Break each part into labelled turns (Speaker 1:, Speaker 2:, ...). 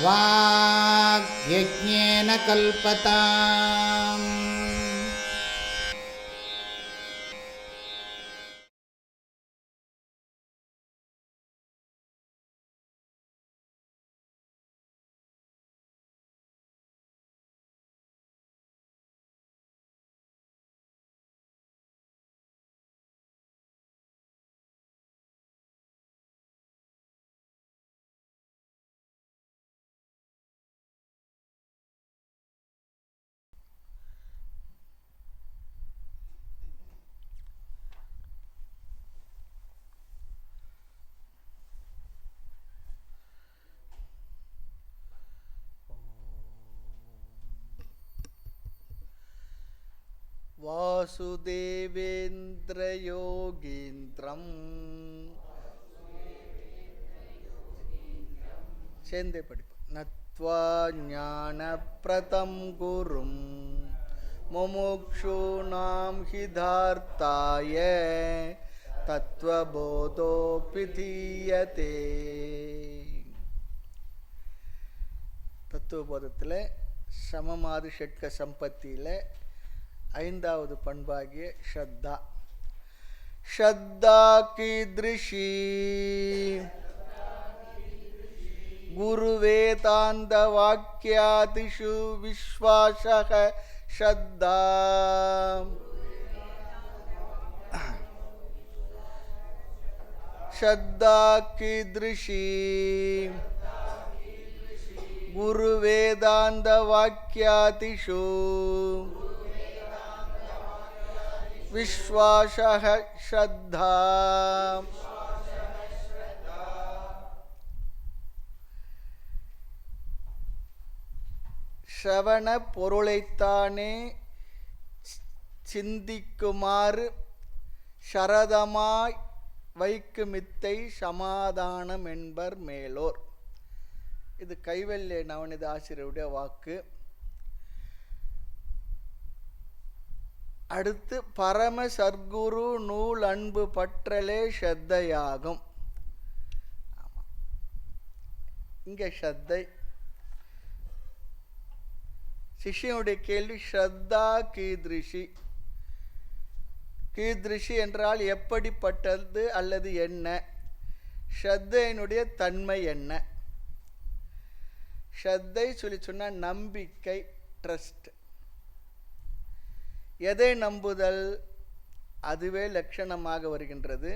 Speaker 1: वाग्यज्ञेन कल्पताम्।
Speaker 2: வாசுதேவேந்திரயோகீந்திரம் சேர்ந்தே படிப்போம். நத்வா ஞானப்ரதம் குரும் முமுக்ஷூணாம் ஹிதார்த்தாய தத்வபோதோபி தீயதே. தத்துவபோதத்தில் சமமாது ஷட்க சம்பத்தியில் ஐந்தாவது பண்பாகிய ஷத்தா. ஷத்தா கீத்ருஷி குரு வேதாந்த வாக்கியாதிஷு விஸ்வாசக ஷத்தா. ஷத்தா கீத்ருஷி குரு வேதாந்த வாக்கியாதிஷு விஸ்வாசக ஷத்தா. ஸ்ரவண பொருளைத்தானே சிந்திக்குமாறு சரதமாய் வைக்குமித்தை சமாதானம் என்பர் மேலோர். இது கைவல்ய நவநித ஆசிரியருடைய வாக்கு. அடுத்து பரம சர்க்குரு நூல் அன்பு பற்றலே ஸ்ரத்தையாகும். இங்கே ஸ்ரத்தை. சிஷ்யனுடைய கேள்வி ஸ்ரத்தா கீத்ருஷி. கீத்ருஷி என்றால் எப்படிப்பட்டது அல்லது என்ன? ஸ்ரத்தையினுடைய தன்மை என்ன? ஸ்ரத்தை சொல்லி சொன்னால் நம்பிக்கை, ட்ரஸ்ட். எதை நம்புதல்? அதுவே லட்சணமாக வருகின்றது.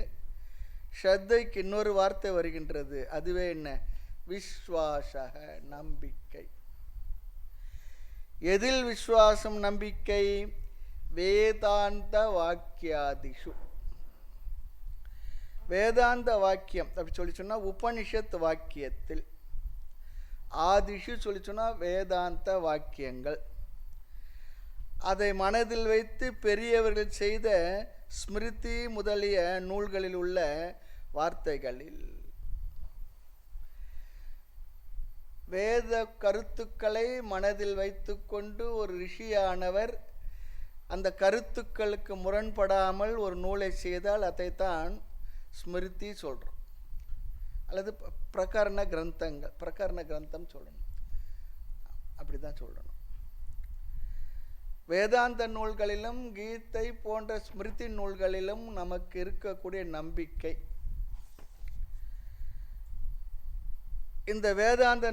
Speaker 2: ஸ்ரத்தைக்கு இன்னொரு வார்த்தை வருகின்றது. அதுவே என்ன? விஸ்வாசக, நம்பிக்கை. எதில் விஸ்வாசம், நம்பிக்கை? வேதாந்த வாக்கியாதிஷு. வேதாந்த வாக்கியம் அப்படி சொல்லி சொன்னால் உபனிஷத் வாக்கியத்தில். ஆதிஷு சொல்லி சொன்னால் வேதாந்த வாக்கியங்கள். அதை மனதில் வைத்து பெரியவர்கள் செய்த ஸ்மிருதி முதலிய நூல்களில் உள்ள வார்த்தைகளில் வேத கருத்துக்களை மனதில் வைத்து கொண்டு ஒரு ரிஷியானவர் அந்த கருத்துக்களுக்கு முரண்படாமல் ஒரு நூலை செய்தால் அதைத்தான் ஸ்மிருதி சொல்கிறோம், அல்லது பிரகரண கிரந்தங்கள், பிரகரண கிரந்தம் சொல்லணும். அப்படி தான் சொல்லணும். வேதாந்த நூல்களிலும் கீதை போன்ற ஸ்மிருதி நூல்களிலும் நமக்கு இருக்கக்கூடிய நம்பிக்கை. இந்த வேதாந்த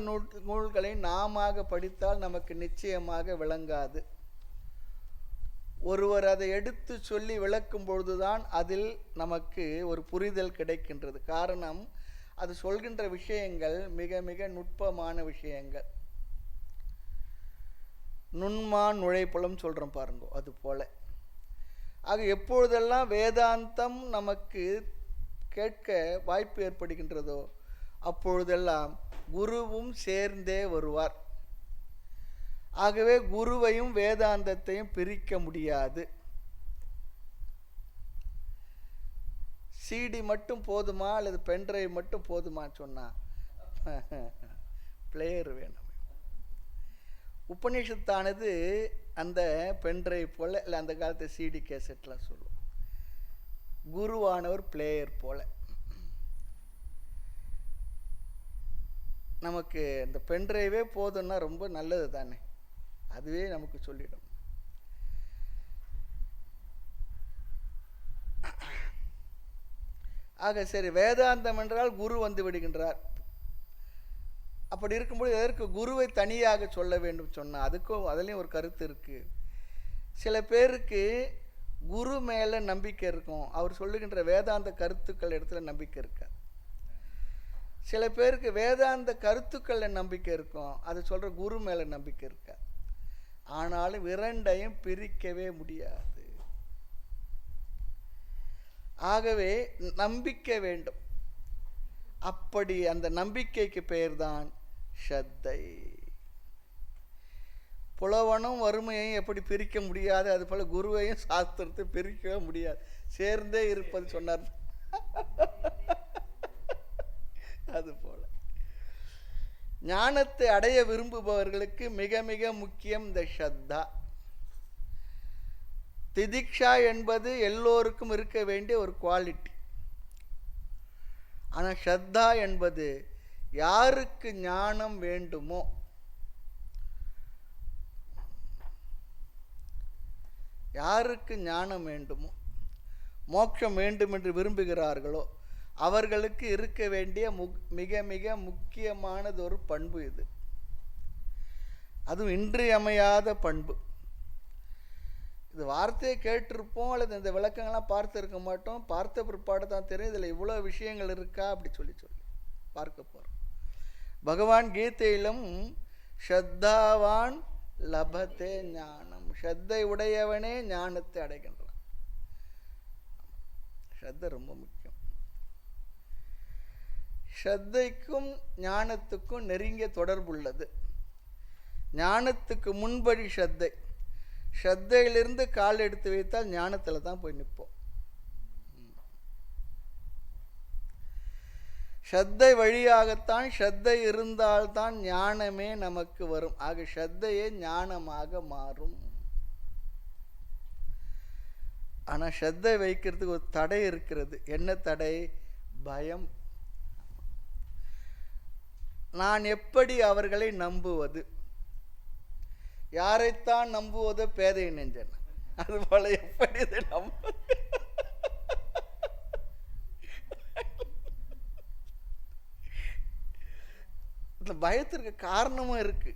Speaker 2: நூல்களை நாம படித்தால் நமக்கு நிச்சயமாக விளங்காது. ஒருவர் அதை எடுத்து சொல்லி விளக்கும் பொழுதுதான் அதில் நமக்கு ஒரு புரிதல் கிடைக்கின்றது. காரணம், அது சொல்கின்ற விஷயங்கள் மிக மிக நுட்பமான விஷயங்கள். நுண்மான் நுழைப்புலம் சொல்கிறோம் பாருங்க, அது போல. ஆக எப்பொழுதெல்லாம் வேதாந்தம் நமக்கு கேட்க வாய்ப்பு ஏற்படுகின்றதோ அப்பொழுதெல்லாம் குருவும் சேர்ந்தே வருவார். ஆகவே குருவையும் வேதாந்தத்தையும் பிரிக்க முடியாது. சிடி மட்டும் போதுமா அல்லது பென்ட்ரைவ் மட்டும் போதுமா சொன்னா பிளேயர் வேணும். உபநிஷத்தானது அந்த பென்ட்ரைவ் போல, இல்லை அந்த காலத்து சிடி கேசட்லாம் சொல்லுவோம். குருவானவர் பிளேயர் போல. நமக்கு இந்த பென்ட்ரைவே போதும்னா ரொம்ப நல்லது தானே, அதுவே நமக்கு சொல்லிடும். ஆக சரி, வேதாந்தம் என்றால் குரு வந்து விடுகின்றார். அப்படி இருக்கும்போது எதற்கு குருவை தனியாக சொல்ல வேண்டும் சொன்னால் அதுலேயும் ஒரு கருத்து இருக்குது. சில பேருக்கு குரு மேலே நம்பிக்கை இருக்கும், அவர் சொல்லுகின்ற வேதாந்த கருத்துக்கள் இடத்துல நம்பிக்கை இருக்காது. சில பேருக்கு வேதாந்த கருத்துக்களில் நம்பிக்கை இருக்கும், அது சொல்கிற குரு மேலே நம்பிக்கை இருக்காது. ஆனாலும் இரண்டையும் பிரிக்கவே முடியாது. ஆகவே நம்பிக்கை வேண்டும். அப்படி அந்த நம்பிக்கைக்கு பெயர்தான் ஸ்ரத்தை. புலவனும் வறுமையையும் எப்படி பிரிக்க முடியாது, அது போல குருவையும் சாஸ்திரத்தை பிரிக்கவே முடியாது, சேர்ந்தே இருப்பது சொன்னார். அதுபோல ஞானத்தை அடைய விரும்புபவர்களுக்கு மிக மிக முக்கியம் இந்த ஸ்ரத்தா. திதிக்ஷா என்பது எல்லோருக்கும் இருக்க வேண்டிய ஒரு குவாலிட்டி. ஆனால் ஸ்ரத்தா என்பது யாருக்கு ஞானம் வேண்டுமோ, யாருக்கு ஞானம் வேண்டுமோ, மோட்சம் வேண்டும் என்று விரும்புகிறார்களோ அவர்களுக்கு இருக்க வேண்டிய மிக மிக முக்கியமானது ஒரு பண்பு இது. அதுவும் இன்றியமையாத பண்பு. இது வார்த்தையை கேட்டிருப்போம் அல்லது இந்த விளக்கங்கள்லாம் பார்த்து இருக்க மாட்டோம். பார்த்த பிற்பாடு தான் தெரியும் இதில் இவ்வளோ விஷயங்கள் இருக்கா அப்படி சொல்லி பார்க்க போகிறோம். பகவான் கீதையிலும் ஸ்ரத்தாவான் லபத்தே ஞானம், ஸ்ரத்தை உடையவனே ஞானத்தை அடைகின்றான். ஸ்ரத்தை ரொம்ப முக்கியம். ஸ்ரத்தைக்கும் ஞானத்துக்கும் நெருங்கிய தொடர்புள்ளது. ஞானத்துக்கு முன்படி ஸ்ரத்தை. ஸ்ரத்தையிலிருந்து கால் எடுத்து வைத்தால் ஞானத்தில் தான் போய் நிற்போம். ஸ்ரத்தை வழியாகத்தான், ஸ்ரத்தை இருந்தால்தான் ஞானமே நமக்கு வரும். ஆக ஸ்ரத்தையே ஞானமாக மாறும். ஆனால் ஸ்ரத்தை வைக்கிறதுக்கு ஒரு தடை இருக்கிறது. என்ன தடை? பயம். நான் எப்படி அவர்களை நம்புவது? யாரைத்தான் நம்புவதோ பேதை நெஞ்சன். அதுபோல எப்படி இதை நம்புவது? இந்த பயத்திற்கு காரணமும் இருக்கு.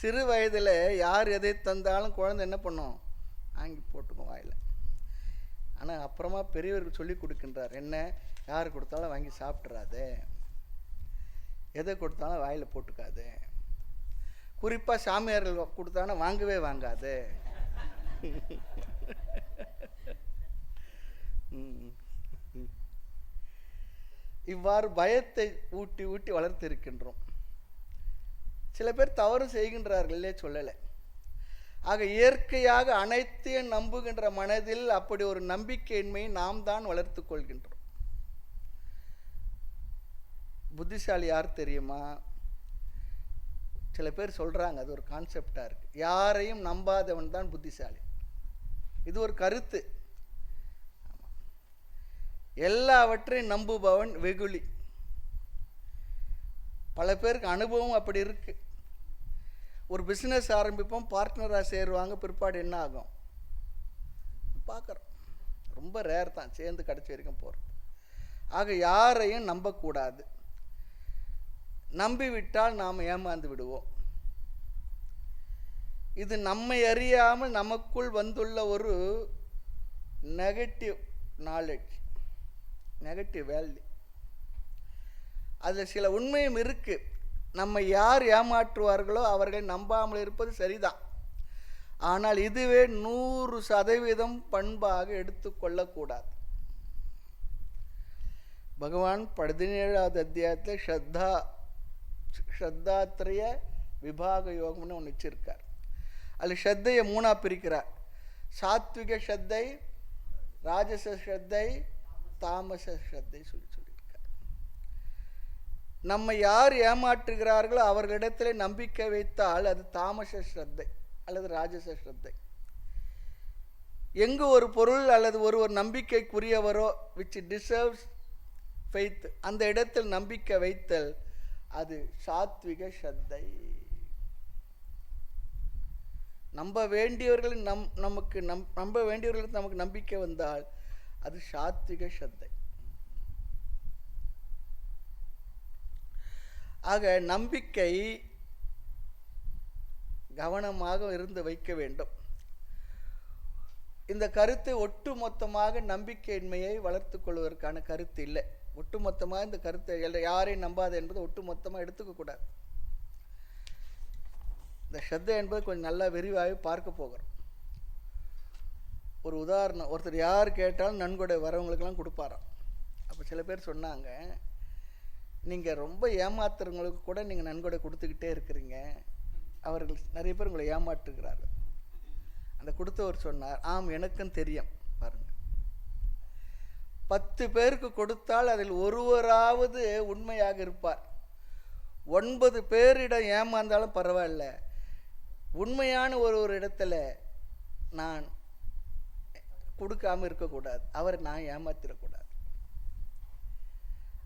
Speaker 2: சிறு வயதில் யார் எதை தந்தாலும் குழந்தை என்ன பண்ணும்? வாங்கி போட்டுக்கும் வாயில். ஆனால் அப்புறமா பெரியவர்கள் சொல்லி கொடுக்கின்றார், என்ன, யார் கொடுத்தாலும் வாங்கி சாப்பிட்றாதே, எதை கொடுத்தாலும் வாயில் போட்டுக்காது, குறிப்பாக சாமியார்கள் கொடுத்தானா வாங்கவே வாங்காது. இவ்வாறு பயத்தை ஊட்டி ஊட்டி வளர்த்து இருக்கின்றோம். சில பேர் தவறு செய்கின்றார்கள், இல்லையே சொல்லலை. ஆக இயற்கையாக அனைத்தையும் நம்புகின்ற மனதில் அப்படி ஒரு நம்பிக்கையின்மையை நாம் தான் வளர்த்து கொள்கின்றோம். புத்திசாலி யார் தெரியுமா? சில பேர் சொல்கிறாங்க, அது ஒரு கான்செப்டாக இருக்குது, யாரையும் நம்பாதவன் தான் புத்திசாலி. இது ஒரு கருத்து. எல்லாவற்றையும் நம்புபவன் வெகுளி. பல பேருக்கு அனுபவம் அப்படி இருக்கு. ஒரு பிஸ்னஸ் ஆரம்பிப்போம், பார்ட்னராக சேருவாங்க, பிற்பாடு என்ன ஆகும் பார்க்குறோம். ரொம்ப ரேர் தான் சேர்ந்து கடைசி வரைக்கும் போகிறது. ஆக யாரையும் நம்பக்கூடாது. நம்பிவிட்டால் நாம் ஏமாந்து விடுவோம். இது நம்மை அறியாமல் நமக்குள் வந்துள்ள ஒரு நெகட்டிவ் நாலேஜ், நெகட்டிவ் வேல்யூ. அதில் சில உண்மையும் இருக்கு. நம்ம யார் ஏமாற்றுவார்களோ அவர்களை நம்பாமல் இருப்பது சரிதான். ஆனால் இதுவே 100% பண்பாக எடுத்துக்கொள்ளக்கூடாது. பகவான் 17வது அத்தியாயத்தில் ஸ்ரத்தாத்ரய விபாக யோகம்னு ஒன்று வச்சிருக்கார். அதில் ஸ்ரத்தையை 3ஆக பிரிக்கிறார். சாத்விக ஸ்ரத்தை, ராஜச ஸ்ரத்தை, தாமச ஸ்ரத்தை சொல்லியிருக்கார். நம்ம யார் ஏமாற்றுகிறார்களோ அவர்களிடத்தில் நம்பிக்கை வைத்தால் அது தாமச ஸ்ரத்தை அல்லது ராஜச ஸ்ரத்தை. எங்கு ஒரு பொருள் அல்லது ஒரு நம்பிக்கைக்குரியவரோ which deserves ஃபெய்த், அந்த இடத்தில் நம்பிக்கை வைத்தல், அது சாத்விக ஸ்ரத்தை. நம்ப வேண்டியவர்கள் நம்ப வேண்டியவர்களுக்கு நமக்கு நம்பிக்கை வந்தால் அது சாத்விக ஸ்ரத்தை. ஆக நம்பிக்கை கவனமாக இருந்து வைக்க வேண்டும். இந்த கருத்து ஒட்டுமொத்தமாக நம்பிக்கையின்மையை வளர்த்து கொள்வதற்கான கருத்து இல்லை. ஒட்டுமொத்தமாக இந்த கருத்தை யாரையும் நம்பாது என்பது ஒட்டுமொத்தமாக எடுத்துக்க கூடாது. இந்த ஸ்ரத்தை என்பது கொஞ்சம் நல்லா விரிவாக பார்க்க போகிறோம். ஒரு உதாரணம், ஒருத்தர் யார் கேட்டாலும் நன்கொடை வரவங்களுக்கெல்லாம் கொடுப்பாராம். அப்போ சில பேர் சொன்னாங்க, நீங்கள் ரொம்ப ஏமாத்துறவங்களுக்கு கூட நீங்கள் நன்கொடை கொடுத்துக்கிட்டே இருக்கிறீங்க, அவர்கள் நிறைய பேர் உங்களை ஏமாற்றுகிறார்கள். அந்த கொடுத்தவர் சொன்னார், ஆம் எனக்கும் தெரியும். பாருங்க, 10 பேருக்கு கொடுத்தால் அதில் ஒருவராவது உண்மையாக இருப்பார். 9 பேரிடம் ஏமாந்தாலும் பரவாயில்ல, உண்மையான ஒரு இடத்துல நான் கொடுக்காம இருக்கக்கூடாது, அவரை நான் ஏமாத்திடக்கூடாது.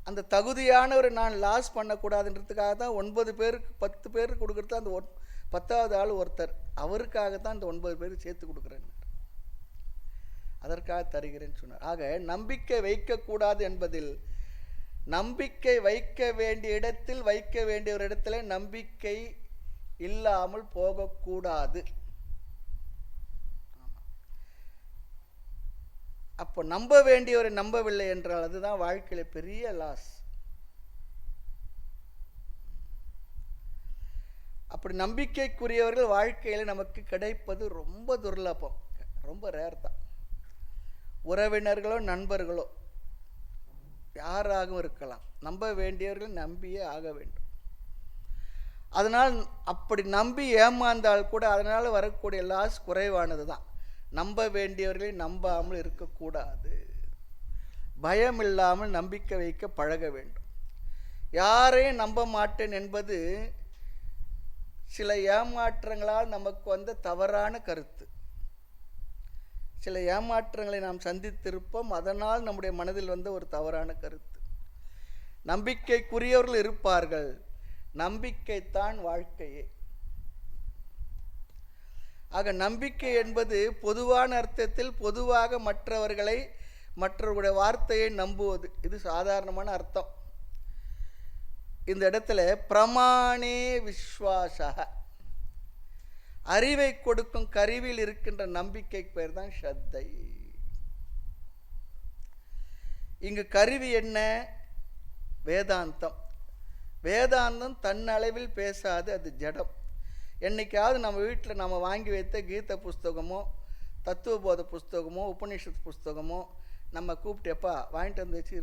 Speaker 2: அந்த தகுதியானவரை நான் லாஸ் பண்ணக்கூடாதுன்றதுக்காக தான் 9 பேருக்கு 10 பேருக்கு கொடுக்குறது. அந்த 10வது ஆள் ஒருத்தர், அவருக்காகத்தான் இந்த 9 பேருக்கு சேர்த்து கொடுக்குறேன், அதற்காக தருகிறேன்னு சொன்னார். ஆக நம்பிக்கை வைக்கக்கூடாது என்பதில், நம்பிக்கை வைக்க வேண்டிய இடத்தில் வைக்க வேண்டிய ஒரு இடத்துல நம்பிக்கை இல்லாமல் போகக்கூடாது. அப்போ நம்ப வேண்டியவரை நம்பவில்லை என்றால் அதுதான் வாழ்க்கையில பெரிய லாஸ். அப்படி நம்பிக்கைக்குரியவர்கள் வாழ்க்கையில் நமக்கு கிடைப்பது ரொம்ப துர்லபம், ரொம்ப ரேர் தான். உறவினர்களோ நண்பர்களோ யாராகவும் இருக்கலாம், நம்ப வேண்டியவர்கள் நம்பியே ஆக வேண்டும். அதனால் அப்படி நம்பி ஏமாந்தால் கூட அதனால் வரக்கூடிய லாஸ் குறைவானது தான். நம்ப வேண்டியவர்களை நம்பாமல் இருக்கக்கூடாது. பயம் இல்லாமல் நம்பிக்கை வைக்க பழக வேண்டும். யாரையும் நம்ப மாட்டேன் என்பது சில ஏமாற்றங்களால் நமக்கு வந்த தவறான கருத்து. சில ஏமாற்றங்களை நாம் சந்தித்திருப்போம், அதனால் நம்முடைய மனதில் வந்த ஒரு தவறான கருத்து. நம்பிக்கைக்குரியவர்கள் இருப்பார்கள், நம்பிக்கைத்தான் வாழ்க்கையே. ஆக நம்பிக்கை என்பது பொதுவான அர்த்தத்தில் பொதுவாக மற்றவர்களுடைய வார்த்தையை நம்புவது, இது சாதாரணமான அர்த்தம். இந்த இடத்துல பிரமாணே விஸ்வாச, அறிவை கொடுக்கும் கருவியில் இருக்கின்ற நம்பிக்கைக்கு பேர் தான் ஸ்ரத்தை. இங்கு கருவி என்ன? வேதாந்தம். வேதாந்தம் தன்னளவில் பேசாது, அது ஜடம். என்னைக்காவது நம்ம வீட்டில் நம்ம வாங்கி வைத்த கீதை புஸ்தகமோ தத்துவபோத புஸ்தகமோ உபநிஷத் புஸ்தகமோ நம்ம கூப்பிட்டேப்பா வாங்கிட்டு வந்து வச்சு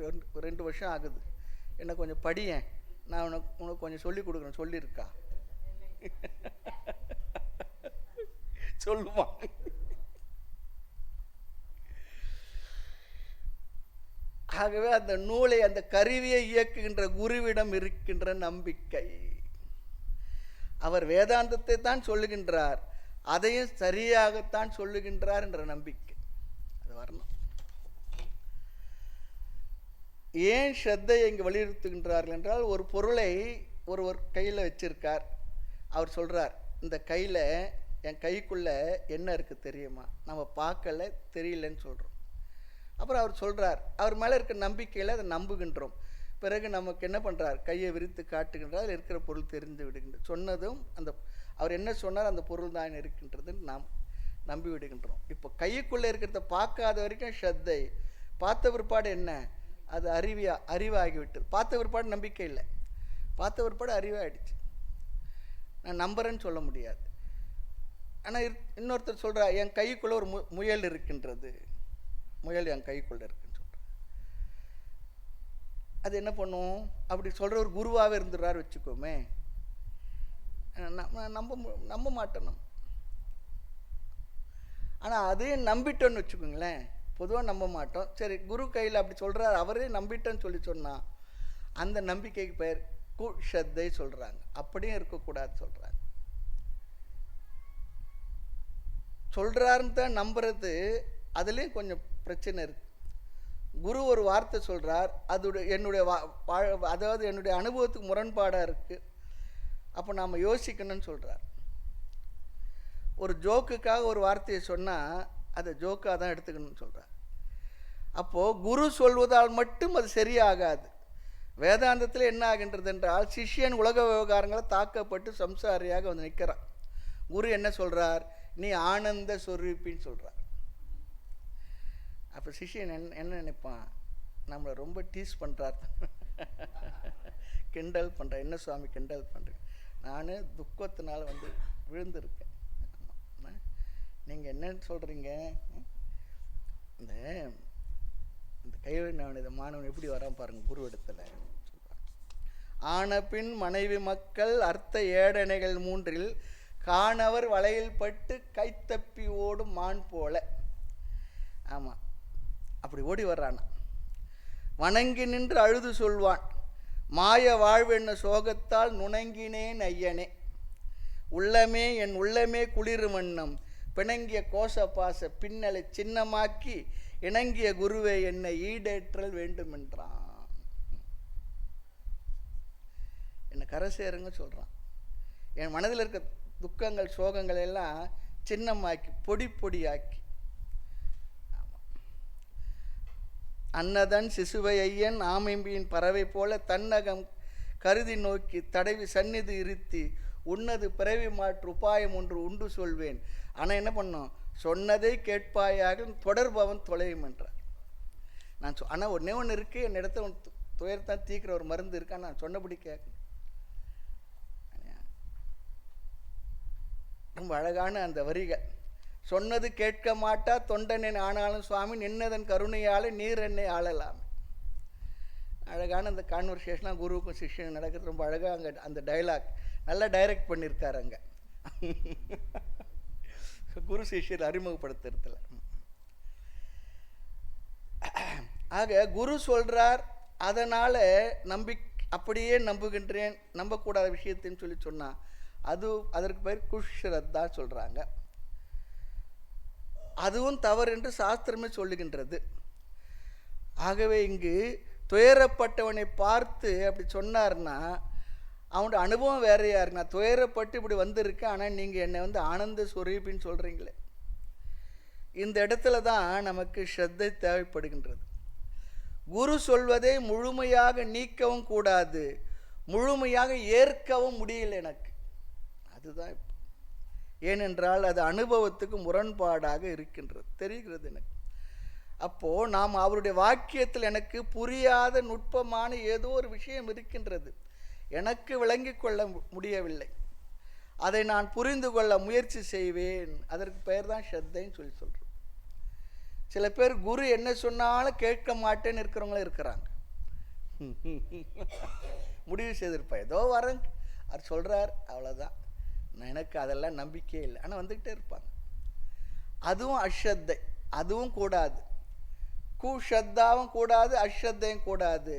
Speaker 2: 2 வருஷம் ஆகுது, என்ன கொஞ்சம் படியேன், நான் உனக்கு கொஞ்சம் சொல்லி கொடுக்குறேன், சொல்லியிருக்கா? சொல்லுமா? ஆகவே அந்த நூலை, அந்த கருவியை இயக்குகின்ற குருவிடம் இருக்கின்ற நம்பிக்கை. அவர் வேதாந்தத்தை தான் சொல்லுகின்றார், அதையும் சரியாகத்தான் சொல்லுகின்றார் என்ற நம்பிக்கை அது வரணும். ஏன் ஸ்ரத்தையை இங்கு வலியுறுத்துகின்றார்கள் என்றால், ஒரு பொருளை ஒருவர் கையில் வச்சிருக்கார். அவர் சொல்றார், இந்த கையில் என் கைக்குள்ள என்ன இருக்கு தெரியுமா? நம்ம பார்க்கல, தெரியலன்னு சொல்றோம். அப்புறம் அவர் சொல்றார், அவர் மேலே இருக்க நம்பிக்கையில் அதை நம்புகின்றோம். பிறகு நமக்கு என்ன பண்ணுறார்? கையை விரித்து காட்டுகின்றார், அதில் இருக்கிற பொருள் தெரிந்து விடுகின்றது. சொன்னதும் அந்த அவர் என்ன சொன்னார் அந்த பொருள் தான் இருக்கின்றதுன்னு நாம் நம்பி விடுகின்றோம். இப்போ கைக்குள்ளே இருக்கிறத பார்க்காத வரைக்கும் ஸ்ரத்தை, பார்த்த பிற்பாடு என்ன? அது அறிவாகிவிட்டது. பார்த்த பிற்பாடு நம்பிக்கை இல்லை, பார்த்த பிற்பாடு அறிவாகிடுச்சு. நான் நம்புறேன்னு சொல்ல முடியாது. ஆனால் இன்னொருத்தர் சொல்கிறா, என் கைக்குள்ளே ஒரு முயல் இருக்கின்றது, முயல் என் கைக்குள்ளே இருக்குன்னு சொல்கிறேன். அது என்ன பண்ணும்? அப்படி சொல்கிற ஒரு குருவாகவே இருந்துடுறாரு வச்சுக்கோமே, நம்ப மாட்டோம் நம்ம. ஆனால் அதையும் நம்பிட்டோன்னு வச்சுக்கோங்களேன், பொதுவாக நம்ப மாட்டோம். சரி, குரு கையில் அப்படி சொல்கிறார், அவரே நம்பிட்டேன்னு சொன்னால் அந்த நம்பிக்கைக்கு பெயர் குஷத்தை சொல்கிறாங்க. அப்படியும் இருக்கக்கூடாது சொல்கிறாங்க. சொல்கிறாருன்னு தான் நம்புறது, அதுலேயும் கொஞ்சம் பிரச்சனை இருக்குது. குரு ஒரு வார்த்தை சொல்கிறார், அதாவது என்னுடைய அனுபவத்துக்கு முரண்பாடாக இருக்குது, அப்போ நாம் யோசிக்கணும்னு சொல்கிறார். ஒரு ஜோக்குக்காக ஒரு வார்த்தையை சொன்னால் அதை ஜோக்காக தான் எடுத்துக்கணும்னு சொல்கிறார். அப்போது குரு சொல்வதால் மட்டும் அது சரியாகாது. வேதாந்தத்தில் என்ன ஆகின்றது என்றால், சிஷ்யன் உலக விவகாரங்களை தாக்கப்பட்டு சம்சாரியாக வந்து நிற்கிறான். குரு என்ன சொல்கிறார்? நீ ஆனந்த சொரூபின்னு சொல்கிறார். அப்போ சிஷ்யன் என்ன நினைப்பான்? நம்மளை ரொம்ப டீஸ் பண்ணுறார், கிண்டல் பண்ணுறேன். என்ன சுவாமி கிண்டல் பண்ணுறேன்? நான் துக்கத்தினால் வந்து விழுந்திருக்கேன். நீங்கள் என்னன்னு சொல்கிறீங்க? இந்த கைவண்ணவன் இதை மாணவன் எப்படி வரான் பாருங்கள். குரு இடத்துல சொல்கிறான், ஆன பின் மனைவி மக்கள் அர்த்த ஏடனைகள் மூன்றில் காணவர் வலையில் பட்டு கைத்தப்பி ஓடும் மான் போல. ஆமாம், அப்படி ஓடி வர்றானா. வணங்கி நின்று அழுது சொல்வான், மாய வாழ்வென்ன சோகத்தால் நுணங்கினேன் ஐயனே, உள்ளமே என் உள்ளமே குளிர் வண்ணம் பிணங்கிய கோச பாச பின்னலை சின்னமாக்கி இணங்கிய குருவே என்னை ஈடேற்றல் வேண்டும் என்றான். என்னை கரை சேருங்க சொல்கிறான். என் மனதில் இருக்க துக்கங்கள் சோகங்கள் எல்லாம் சின்னமாக்கி பொடி பொடியாக்கி. அன்னதன் சிசுவை ஐயன் ஆமைம்பியின் பறவை போல தன்னகம் கருதி நோக்கி தடவி சந்நிதி இருத்தி உன்னது பிறவி மாற்று உபாயம் ஒன்று உண்டு சொல்வேன். ஆனால் என்ன பண்ணோம்? சொன்னதை கேட்பாயாக தொடர்பவன் தொலையும் என்றார். நான் ஆனால் ஒன்றே ஒன்று இருக்குது, என் இடத்த துயரத்தான் தீக்கிற ஒரு மருந்து இருக்கா, நான் சொன்னபடி கேட்கணும். ரொம்ப அழகான அந்த வரிகள். சொன்னது கேட்க மாட்டா தொண்டனேன் ஆனாலும் சுவாமி நின்னதன் கருணையால் நீர் என்னை ஆளலாமே. அழகான அந்த கான்வர்சேஷன்லாம் குருவுக்கும் சிஷ்யனுக்கும் நடக்கிறது. ரொம்ப அழகாக அங்கே அந்த டைலாக் நல்லா டைரக்ட் பண்ணியிருக்காரு அங்கே குரு சிஷ்யர் அறிமுகப்படுத்துறதுல. ஆக குரு சொல்கிறார், அதனால் அப்படியே நம்புகின்றேன், நம்பக்கூடாத விஷயத்தின்னு சொல்லி சொன்னால் அதற்கு பேர் குஷ்ரத்தா சொல்கிறாங்க. அதுவும் தவறு என்று சாஸ்திரமே சொல்லுகின்றது. ஆகவே இங்கு துயரப்பட்டவனை பார்த்து அப்படி சொன்னார்னா அவனோட அனுபவம் வேறையா இருக்கு. நான் துயரப்பட்டு இப்படி வந்திருக்கேன், ஆனால் நீங்கள் என்னை வந்து ஆனந்த சொரூபின்னு சொல்கிறீங்களே. இந்த இடத்துல தான் நமக்கு ஸ்ரத்தை தேவைப்படுகின்றது. குரு சொல்வதை முழுமையாக நீக்கவும் கூடாது, முழுமையாக ஏற்கவும் முடியல எனக்கு. அதுதான் இப்போ. ஏனென்றால் அது அனுபவத்துக்கு முரண்பாடாக இருக்கின்றது, தெரிகிறது எனக்கு. அப்போது நாம் அவருடைய வாக்கியத்தில் எனக்கு புரியாத நுட்பமான ஏதோ ஒரு விஷயம் இருக்கின்றது, எனக்கு விளங்கி கொள்ள முடியவில்லை, அதை நான் புரிந்து கொள்ள முயற்சி செய்வேன். அதற்கு பெயர் தான் ஸ்ரத்தைன்னு சொல்லி சொல்கிறோம். சில பேர் குரு என்ன சொன்னாலும் கேட்க மாட்டேன்னு இருக்கிறவங்களும் இருக்கிறாங்க. முடிவு செய்திருப்பேன், ஏதோ வரேன் அவர் சொல்கிறார் அவ்வளோதான், எனக்கு அதெல்லாம் நம்பிக்கையே இல்லை, ஆனால் வந்துக்கிட்டே இருப்பாங்க. அதுவும் அஸ்ரத்தை, அதுவும் கூடாது. குஷத்தாவும் கூடாது, அஸ்ரத்தையும் கூடாது.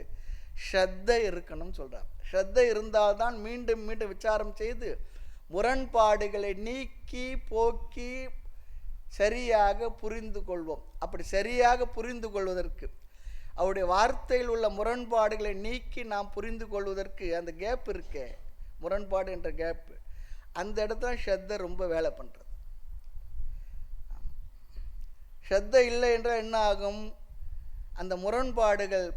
Speaker 2: ஸ்ரத்தை இருக்கணும்னு சொல்கிறார். ஸ்ரத்தை இருந்தால்தான் மீண்டும் மீண்டும் விசாரம் செய்து முரண்பாடுகளை நீக்கி போக்கி சரியாக புரிந்து கொள்வோம். அப்படி சரியாக புரிந்து கொள்வதற்கு, அவருடைய வார்த்தையில் உள்ள முரண்பாடுகளை நீக்கி நாம் புரிந்து கொள்வதற்கு அந்த கேப் இருக்கே, முரண்பாடு என்ற கேப்பு, அந்த இடத்துல ஸ்ரத்தை ரொம்ப வேலை பண்ணுறது. ஸ்ரத்தை இல்லை என்றால் என்ன ஆகும்? அந்த முரண்பாடுகள்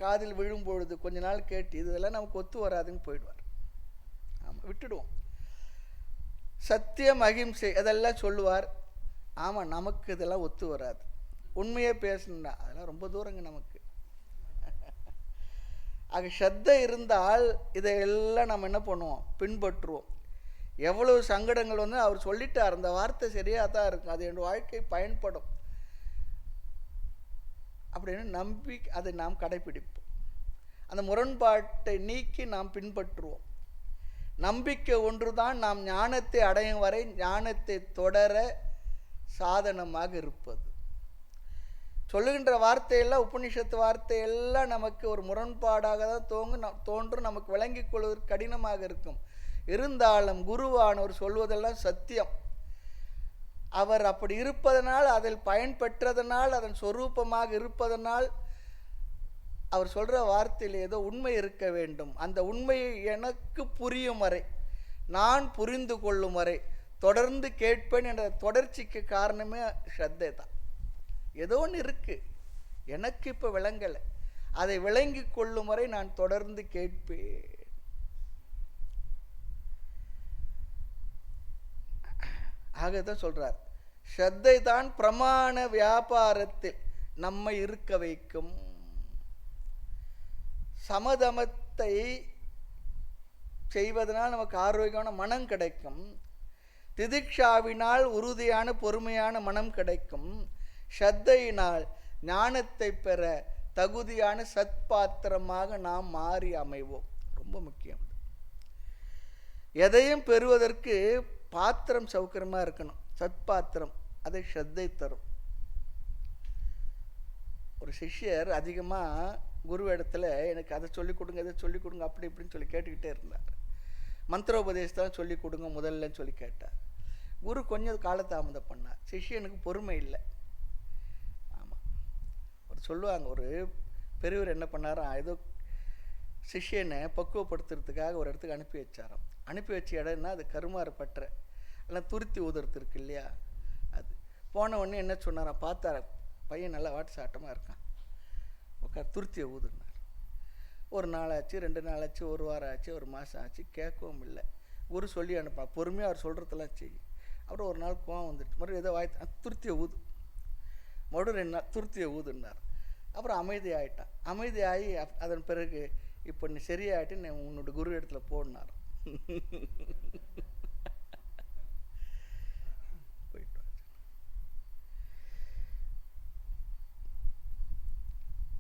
Speaker 2: காதில் விழும்பொழுது கொஞ்ச நாள் கேட்டு இதெல்லாம் நமக்கு ஒத்து வராதுன்னு போயிடுவார். ஆமாம், விட்டுடுவோம். சத்தியம் அகிம்சை அதெல்லாம் சொல்லுவார். ஆமாம், நமக்கு இதெல்லாம் ஒத்து வராது. உண்மையே பேசணும்னா அதெல்லாம் ரொம்ப தூரங்க நமக்கு. ஆக ஸ்ரத்தை இருந்தால் இதையெல்லாம் நம்ம என்ன பண்ணுவோம்? பின்பற்றுவோம். எவ்வளவு சங்கடங்கள் வந்து அவர் சொல்லிட்டார், அந்த வார்த்தை சரியாக தான் இருக்கும், அது என் வாழ்க்கை பயன்படும் அப்படின்னு நம்பி அதை நாம் கடைபிடிப்போம். அந்த முரண்பாட்டை நீக்கி நாம் பின்பற்றுவோம். நம்பிக்கை ஒன்றுதான் நாம் ஞானத்தை அடையும் வரை ஞானத்தை தொடர சாதனமாக இருப்பது. சொல்லுகின்ற வார்த்தையெல்லாம், உபனிஷத்து வார்த்தையெல்லாம் நமக்கு ஒரு முரண்பாடாக தான் தோன்றும், நமக்கு விளங்கிக் கொள்வதற்கு கடினமாக இருக்கும். இருந்தாலும் குருவானவர் சொல்வதெல்லாம் சத்தியம். அவர் அப்படி இருப்பதனால், அதில் பயன் பெற்றதனால், அதன் சொரூபமாக இருப்பதனால் அவர் சொல்கிற வார்த்தையில் ஏதோ உண்மை இருக்க வேண்டும். அந்த உண்மையை எனக்கு புரியும் வரை, நான் புரிந்து கொள்ளும் வரை தொடர்ந்து கேட்பேன் என்ற தொடர்ச்சிக்கு காரணமே ஸ்ரத்தை தான். ஏதோ ஒன்று இருக்குது, எனக்கு இப்போ விளங்கலை, அதை விளங்கி கொள்ளும் வரை நான் தொடர்ந்து கேட்பேன். ஆகத்தான் சொல்றார், ஸ்ரத்தை தான் பிரமாண வியாபாரத்தில் நம்மை இருக்க வைக்கும். சமதமத்தை செய்வதனால் நமக்கு ஆரோக்கியமான மனம் கிடைக்கும். திதிக்ஷாவினால் உறுதியான பொறுமையான மனம் கிடைக்கும். ஸ்ரத்தையினால் ஞானத்தை பெற தகுதியான சத்பாத்திரமாக நாம் மாறி அமைவோம். ரொம்ப முக்கியம். எதையும் பெறுவதற்கு பாத்திரம் சௌகரியமாக இருக்கணும், சத்பாத்திரம். அதை ஸ்ரத்தை தரும். ஒரு சிஷ்யர் அதிகமாக குரு இடத்துல எனக்கு அதை சொல்லிக் கொடுங்க, இதை சொல்லிக் கொடுங்க, அப்படி இப்படின்னு சொல்லி கேட்டுக்கிட்டே இருந்தார். மந்திரோபதேசத்தான் சொல்லிக் கொடுங்க முதல்லன்னு சொல்லி கேட்டார். குரு கொஞ்சம் காலதாமதம் பண்ணார். சிஷ்யனுக்கு பொறுமை இல்லை. ஆமாம், ஒரு சொல்லுவாங்க, ஒரு பெரியவர் என்ன பண்ணாராம், ஏதோ சிஷ்யனை பக்குவப்படுத்துறதுக்காக ஒரு இடத்துக்கு அனுப்பி வச்சாராம். அனுப்பி வச்ச இடம்னா அது கருமாறு பற்ற, எல்லாம் துருத்தி ஊதுறது இருக்கு இல்லையா, அது. போன உடனே என்ன சொன்னாராம், பார்த்தார பையன் நல்லா வாட்டு சாட்டமாக இருக்கான், உட்கார் துருத்தியை ஊதுனார். ஒரு நாள் ஆச்சு, 2 நாள் ஆச்சு, ஒரு வாரம் ஆச்சு, ஒரு மாதம் ஆச்சு, கேட்கவும் இல்லை. குரு சொல்லி அனுப்பா, பொறுமையாக அவர் சொல்கிறதெல்லாம் செய்யும். அப்புறம் ஒரு நாள் கோவம் வந்துட்டு மறுபடியும் ஏதோ துருத்தியை ஊது, மறுபடியும் 2 நாள் துருத்தியை ஊதுனார். அப்புறம் அமைதி ஆகிட்டான். அமைதியாகி அதன் பிறகு இப்போ நீ சரியாயிட்டு நீ உன்னோட குரு இடத்துல போனார். போயிட்டு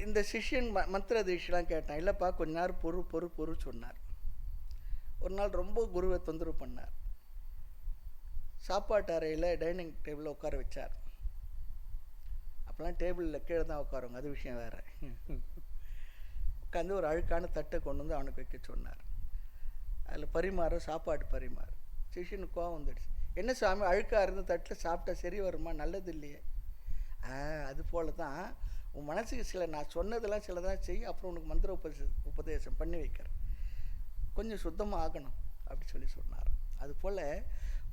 Speaker 2: இந்த சிஷ்யன் மந்திர தீட்செலாம் கேட்டான். இல்லைப்பா கொஞ்ச நேரம் பொறு சொன்னார். ஒரு நாள் ரொம்ப குருவை தொந்தரவு பண்ணார். சாப்பாட்டு அறையில் டைனிங் டேபிளில் உட்கார வச்சார். அப்போலாம் டேபிளில் கீழே தான் உட்காருவாங்க, அது விஷயம் வேறு. உட்காந்து ஒரு அழுக்கான தட்டை கொண்டு வந்து அவனுக்கு வைக்க சொன்னார். அதில் சாப்பாடு பரிமாறு. சிஷ்யனுக்கு கோவம் வந்துடுச்சு. என்ன சாமி, அழுக்காக இருந்த தட்டில் சாப்பிட்டா சரி வருமா, நல்லது இல்லையே. அது போல தான் உன் மனசுக்கு சில நான் சொன்னதெல்லாம் சிலதான் செய்ய, அப்புறம் உனக்கு மந்திர உபதேசம் பண்ணி வைக்கிறேன், கொஞ்சம் சுத்தமாக ஆகணும் அப்படி சொல்லி சொன்னார். அதுபோல்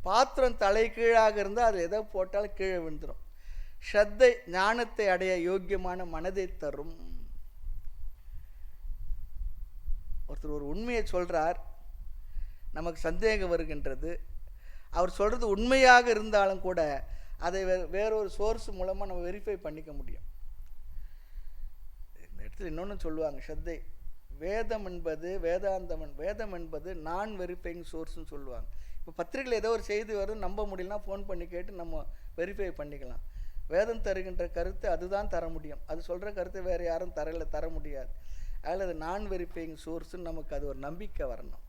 Speaker 2: பாத்திரம் தலை கீழாக இருந்தால் அது எதை போட்டாலும் கீழே விழுந்துடும். ஸ்ரத்தை ஞானத்தை அடைய யோக்கியமான மனதை தரும். ஒருத்தர் ஒரு உண்மையை சொல்கிறார், நமக்கு சந்தேகம் வருகின்றது. அவர் சொல்கிறது உண்மையாக இருந்தாலும் கூட அதை வேறொரு சோர்ஸ் மூலமாக நம்ம வெரிஃபை பண்ணிக்க முடியும். இந்த இடத்துல இன்னொன்று சொல்லுவாங்க, ஸ்ரத்தை வேதம் என்பது வேதம் என்பது நான் வெரிஃபைங் சோர்ஸ்ன்னு சொல்லுவாங்க. இப்போ பத்திரிகையில் ஏதோ ஒரு செய்தி வரும், நம்ப முடியலனா ஃபோன் பண்ணி கேட்டு நம்ம வெரிஃபை பண்ணிக்கலாம். வேதம் தருகின்ற கருத்து அதுதான் தர முடியும், அது சொல்கிற கருத்து வேறு யாரும் தர முடியாது. அதில் அது நான் வெரிஃபைங் சோர்ஸ்ன்னு நமக்கு அது ஒரு நம்பிக்கை வரணும்.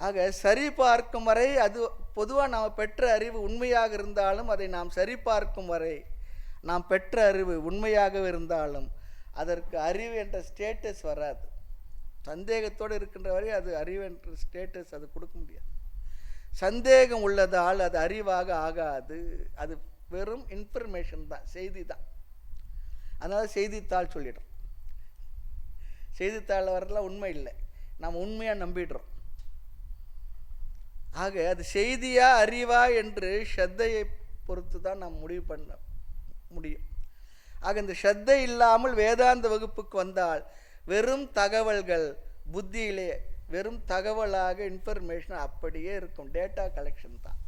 Speaker 2: ஆக சரி பார்க்கும் வரை, அது பொதுவாக நாம் பெற்ற அறிவு உண்மையாக இருந்தாலும் அதை நாம் சரி பார்க்கும் வரை, நாம் பெற்ற அறிவு உண்மையாக இருந்தாலும் அதற்கு அறிவு என்ற ஸ்டேட்டஸ் வராது. சந்தேகத்தோடு இருக்கின்ற வரை அது அறிவு என்ற ஸ்டேட்டஸ் அது கொடுக்க முடியாது. சந்தேகம் உள்ளதால் அது அறிவாக ஆகாது, அது வெறும் இன்ஃபர்மேஷன் தான், செய்தி தான். அதனால் செய்தித்தாள் சொல்லிடுறோம். செய்தித்தாளில் வரலாம் உண்மை இல்லை, நாம் உண்மையாக நம்பிடுறோம். ஆக அது செய்தியா அறிவா என்று ஸ்ரத்தையை பொறுத்து தான் நாம் முடிவு பண்ண முடியும். ஆக இந்த ஸ்ரத்தை இல்லாமல் வேதாந்த வகுப்புக்கு வந்தால் வெறும் தகவல்கள் புத்தியிலே வெறும் தகவலாக இன்ஃபர்மேஷன் அப்படியே இருக்கும், டேட்டா கலெக்ஷன் தான்.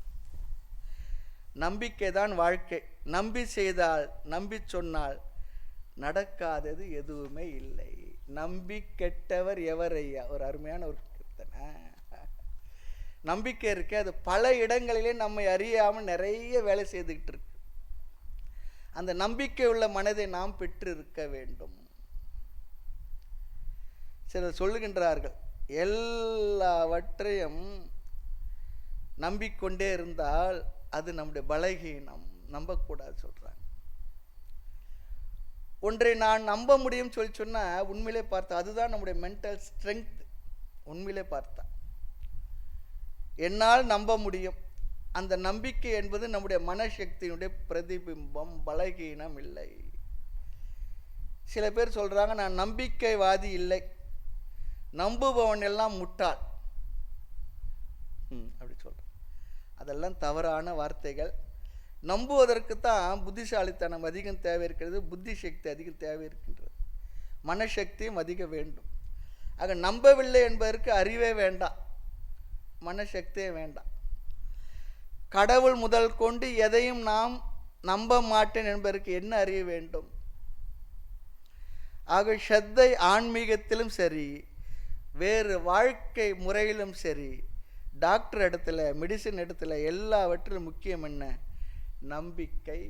Speaker 2: நம்பிக்கை தான் வாழ்க்கை. நம்பி செய்தால், நம்பி சொன்னால் நடக்காதது எதுவுமே இல்லை. நம்பி கெட்டவர் எவரையா, ஒரு அருமையான ஒரு கீர்த்தனை. நம்பிக்கை இருக்கு, அது பல இடங்களிலே நம்மை அறியாமல் நிறைய வேலை செய்துக்கிட்டு இருக்கு. அந்த நம்பிக்கை உள்ள மனதை நாம் பெற்று இருக்க வேண்டும். சிலர் சொல்லுகின்றார்கள், எல்லாவற்றையும் நம்பிக்கொண்டே இருந்தால் அது நம்முடைய பலகீனம், நம்பக்கூடாது சொல்றாங்க. ஒன்றை நான் நம்ப முடியும் சொல்லி சொன்னா உண்மையிலே பார்த்தா அதுதான் நம்முடைய மென்டல் ஸ்ட்ரென்த். உண்மையிலே பார்த்தா என்னால் நம்ப முடியும், அந்த நம்பிக்கை என்பது நம்முடைய மனசக்தியினுடைய பிரதிபிம்பம், பலகீனம் இல்லை. சில பேர் சொல்கிறாங்க, நான் நம்பிக்கைவாதி இல்லை, நம்புபவன் எல்லாம் முட்டாள் அப்படி சொல்கிறேன். அதெல்லாம் தவறான வார்த்தைகள். நம்புவதற்கு தான் புத்திசாலித்தனம் அதிகம் தேவை இருக்கிறது, புத்தி சக்தி அதிகம் தேவை இருக்கின்றது, மனசக்தியும் அதிகம் வேண்டும். ஆக நம்பவில்லை என்பதற்கு அறிவே வேண்டாம், மனசக்தியே வேண்டாம். கடவுள் முதல் கொண்டு எதையும் நாம் நம்ப மாட்டேன் என்பதற்கு என்ன அறிய வேண்டும்? ஆக ஸ்ரத்தை ஆன்மீகத்திலும் சரி, வேறு வாழ்க்கை முறையிலும் சரி, டாக்டர் இடத்துல, மெடிசின் இடத்துல, எல்லாவற்றிலும் முக்கியம் என்ன? நம்பிக்கை.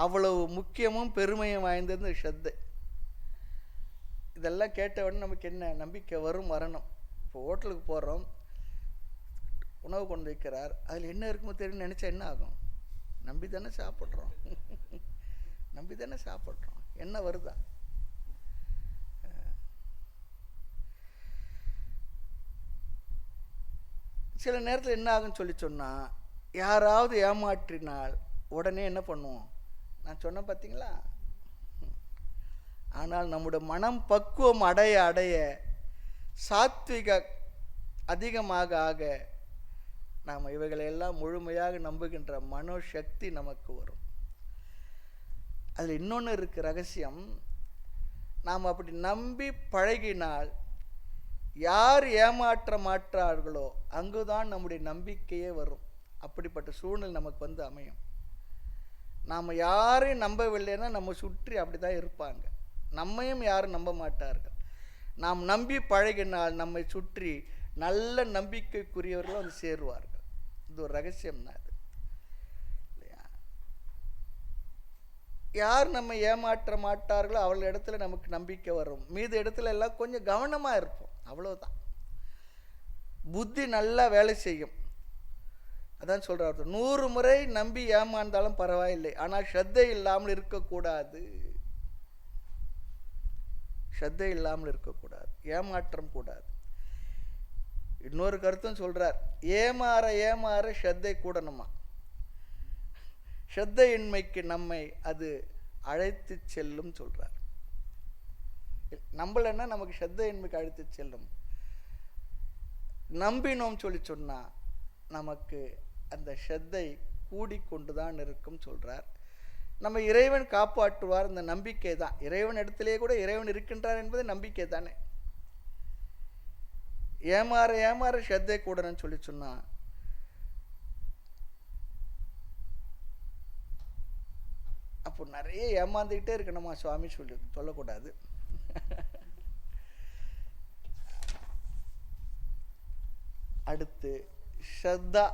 Speaker 2: அவ்வளவு முக்கியமும் பெருமையும் வாய்ந்தது ஸ்ரத்தை. இதெல்லாம் கேட்டவுடனே நமக்கு என்ன நம்பிக்கை வரும், வரணும். இப்போ ஹோட்டலுக்கு போகிறோம், உணவு கொண்டு வைக்கிறார், அதில் என்ன இருக்குமோ தெரியும் நினச்சா என்ன ஆகும்? நம்பி தானே சாப்பிட்றோம், நம்பி தானே சாப்பிட்றோம். என்ன வருதா? சில நேரத்தில் என்ன ஆகுன்னு சொல்லி சொன்னால், யாராவது ஏமாற்றினால் உடனே என்ன பண்ணுவோம்? நான் சொன்னேன் பார்த்தீங்களா? ஆனால் நம்முடைய மனம் பக்குவம் அடைய அடைய, சாத்விக அதிகமாக ஆக, நாம் இவைகளையெல்லாம் முழுமையாக நம்புகின்ற மனோசக்தி நமக்கு வரும். அதில் இன்னொன்று இருக்குது ரகசியம். நாம் அப்படி நம்பி பழகினால் யார் ஏமாற்ற மாற்றார்களோ அங்குதான் நம்முடைய நம்பிக்கையே வரும். அப்படிப்பட்ட சூழ்நிலை நமக்கு வந்து அமையும். நாம் யாரையும் நம்பவில்லைன்னா நம்ம சுற்றி அப்படி தான் இருப்பாங்க, நம்மையும் யாரும் நம்ப மாட்டார்கள். நாம் நம்பி பழகினால் நம்மை சுற்றி நல்ல நம்பிக்கைக்குரியவர்களும் வந்து சேருவார்கள். இது ஒரு ரகசியம் தான் அது, இல்லையா? யார் நம்ம ஏமாற்ற மாட்டார்களோ அவள் இடத்துல நமக்கு நம்பிக்கை வரும். மீது இடத்துல எல்லாம் கொஞ்சம் கவனமாக இருப்போம், அவ்வளோதான். புத்தி நல்லா வேலை செய்யும். அதான் சொல்கிறார், 100 முறை நம்பி ஏமாந்தாலும் பரவாயில்லை, ஆனால் ஸ்ரத்தை இல்லாமல் இருக்கக்கூடாது. ஸ்ரத்தை இல்லாமல் இருக்கக்கூடாது, ஏமாற்றம் கூடாது. இன்னொரு கருத்தும் சொல்றார், ஏமாற ஏமாற ஸ்ரத்தை கூடணுமா. ஸ்ரத்தையின்மைக்கு நம்மை அது அழைத்து செல்லும் சொல்றார். நம்பலன்னா நமக்கு ஸ்ரத்தையின்மைக்கு அழைத்து செல்லும். நம்பினோம் சொல்லி சொன்னா நமக்கு அந்த ஸ்ரத்தை கூடிக்கொண்டுதான் இருக்கும் சொல்றார். நம்ம இறைவன் காப்பாற்றுவார், இந்த நம்பிக்கை தான். இறைவன் இடத்திலேயே கூட இறைவன் இருக்கின்றார் என்பது நம்பிக்கை தானே. ஏமாற ஏமாற ஸ்ரத்தை கூடன்னு சொல்லி சொன்னா அப்போ நிறைய ஏமாந்துக்கிட்டே இருக்கணுமா சுவாமி சொல்லக்கூடாது. அடுத்து ஸ்ரத்தா,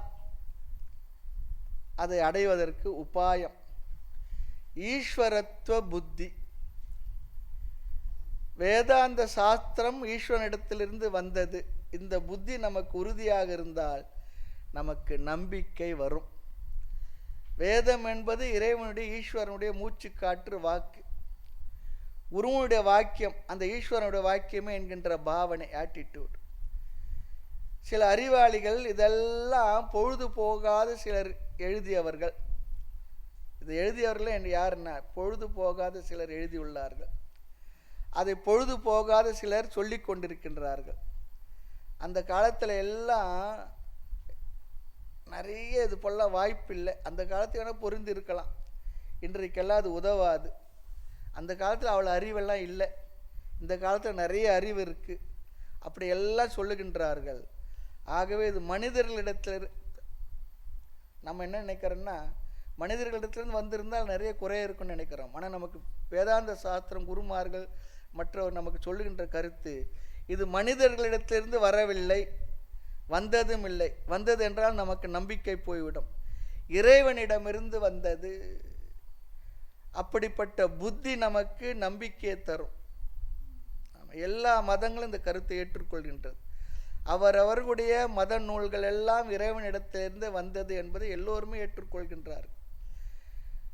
Speaker 2: அதை அடைவதற்கு உபாயம் ஈஸ்வரத்துவ புத்தி. வேதாந்த சாஸ்திரம் ஈஸ்வரனிடத்திலிருந்து வந்தது. இந்த புத்தி நமக்கு உறுதியாக இருந்தால் நமக்கு நம்பிக்கை வரும். வேதம் என்பது இறைவனுடைய, ஈஸ்வரனுடைய மூச்சு காற்று வாக்கு, குருவனுடைய வாக்கியம், அந்த ஈஸ்வரனுடைய வாக்கியமே என்கின்ற பாவனை, ஆட்டிடியூட். சில அறிவாளிகள் இதெல்லாம் பொழுது போகாத சிலர் எழுதியவர்கள். இது எழுதியவர்கள் என்று யாருன்னா பொழுது போகாத சிலர் எழுதியுள்ளார்கள். அதை பொழுது போகாத சிலர் சொல்லி கொண்டிருக்கின்றார்கள். அந்த காலத்தில் எல்லாம் நிறைய இது போல வாய்ப்பில்லை. அந்த காலத்துக்கு வேணால் பொருந்து இருக்கலாம், இன்றைக்கெல்லாம் அது உதவாது. அந்த காலத்தில் அவ்வளோ அறிவெல்லாம் இல்லை, இந்த காலத்தில் நிறைய அறிவு இருக்குது. அப்படி எல்லாம் சொல்லுகின்றார்கள். ஆகவே இது மனிதர்களிடத்தில் நம்ம என்ன நினைக்கிறோன்னா, மனிதர்களிடத்துலேருந்து வந்திருந்தால் நிறைய குறை இருக்குன்னு நினைக்கிறோம். ஆனால் நமக்கு வேதாந்த சாஸ்திரம், குருமார்கள், மற்றவர் நமக்கு சொல்லுகின்ற கருத்து, இது மனிதர்களிடத்திலிருந்து வரவில்லை, வந்ததும் இல்லை. வந்தது என்றால் நமக்கு நம்பிக்கை போய்விடும், இறைவனிடமிருந்து வந்தது. அப்படிப்பட்ட புத்தி நமக்கு நம்பிக்கையை தரும். எல்லா மதங்களும் இந்த கருத்தை ஏற்றுக்கொள்கின்றது. அவரவர்களுடைய மத நூல்கள் எல்லாம் இறைவனிடத்திலிருந்து வந்தது என்பதை எல்லோருமே ஏற்றுக்கொள்கின்றார்கள்.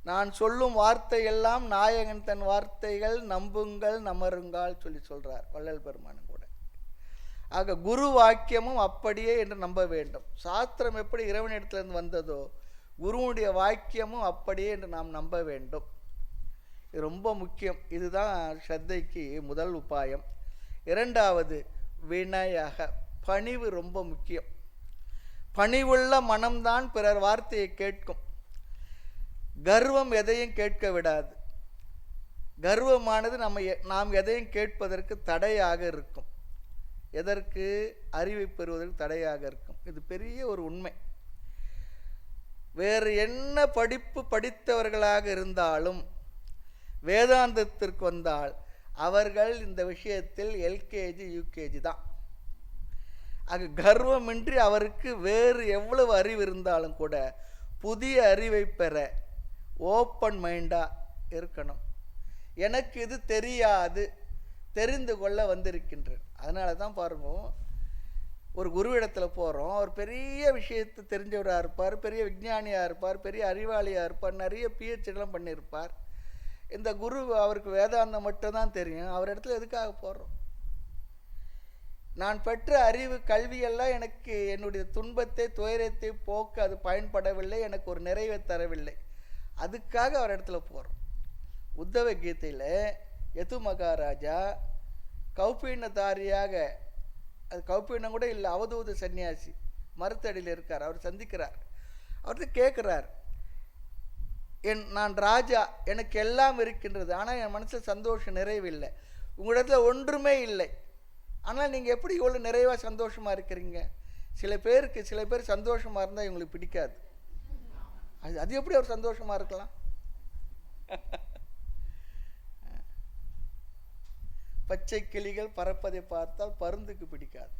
Speaker 2: நான் சொல்லும் வார்த்தை எல்லாம் நாயகன் தன் வார்த்தைகள், நம்புங்கள் நமருங்கால் சொல்லி சொல்றார் வள்ளல் பெருமானும் கூட. ஆக குரு வாக்கியமும் அப்படியே என்று நம்ப வேண்டும். சாஸ்திரம் எப்படி இறைவனிடத்திலிருந்து வந்ததோ குருவுடைய வாக்கியமும் அப்படியே என்று நாம் நம்ப வேண்டும். இது ரொம்ப முக்கியம். இதுதான் ஸ்ரத்தைக்கு முதல் உபாயம். இரண்டாவது வினயக, பணிவு ரொம்ப முக்கியம். பணிவுள்ள மனம்தான் பிறர் வார்த்தையை கேட்கும். கர்வம் எதையும் கேட்க விடாது. கர்வமானது நாம் எதையும் கேட்பதற்கு தடையாக இருக்கும். எதற்கு? அறிவை பெறுவதற்கு தடையாக இருக்கும். இது பெரிய ஒரு உண்மை. வேறு என்ன படிப்பு படித்தவர்களாக இருந்தாலும் வேதாந்தத்திற்கு வந்தால் அவர்கள் இந்த விஷயத்தில் எல்கேஜி யூகேஜி தான். ஆக கர்வமின்றி அவருக்கு வேறு எவ்வளவு அறிவு இருந்தாலும் கூட புதிய அறிவை பெற ஓப்பன் மைண்டாக இருக்கணும். எனக்கு இது தெரியாது, தெரிந்து கொள்ள வந்திருக்கின்றேன். அதனால தான் பாருங்க, ஒரு குருவிடத்தில் போகிறோம். அவர் பெரிய விஷயத்தை தெரிஞ்சவராக இருப்பார், பெரிய விஞ்ஞானியாக இருப்பார், பெரிய அறிவாளியாக இருப்பார், நிறைய பிஹெச்டிலாம் பண்ணியிருப்பார். இந்த குரு அவருக்கு வேதாந்தம் மட்டும்தான் தெரியும். அவர் இடத்துல எதுக்காக போகிறோம்? நான் பெற்ற அறிவு கல்வியெல்லாம் எனக்கு என்னுடைய துன்பத்தை துயரத்தை போக்க அது பயன்படவில்லை, எனக்கு ஒரு நிறைவை தரவில்லை. அதுக்காக அவர் இடத்துல போகிறோம். உத்தவ கீதையில் யது மகாராஜா கௌபீனதாரியாக, அது கௌபீனம் கூட இல்லை, அவதூத சன்னியாசி மருத்தடியில் இருக்கார். அவர் சந்திக்கிறார். அவர்கிட்ட கேட்குறார், நான் ராஜா, எனக்கு எல்லாம் இருக்கின்றது, ஆனால் என் மனசில் சந்தோஷம் நிறைவில்லை. உங்களிடத்துல ஒன்றுமே இல்லை, ஆனால் நீங்கள் எப்படி இவ்வளோ நிறைவாக சந்தோஷமாக இருக்கிறீங்க? சில பேர் சந்தோஷமாக இருந்தால் இவங்களுக்கு பிடிக்காது. அது எப்படி அவர் சந்தோஷமாக இருக்கலாம்? பச்சை கிளிகள் பறப்பதை பார்த்தால் பருந்துக்கு பிடிக்காது.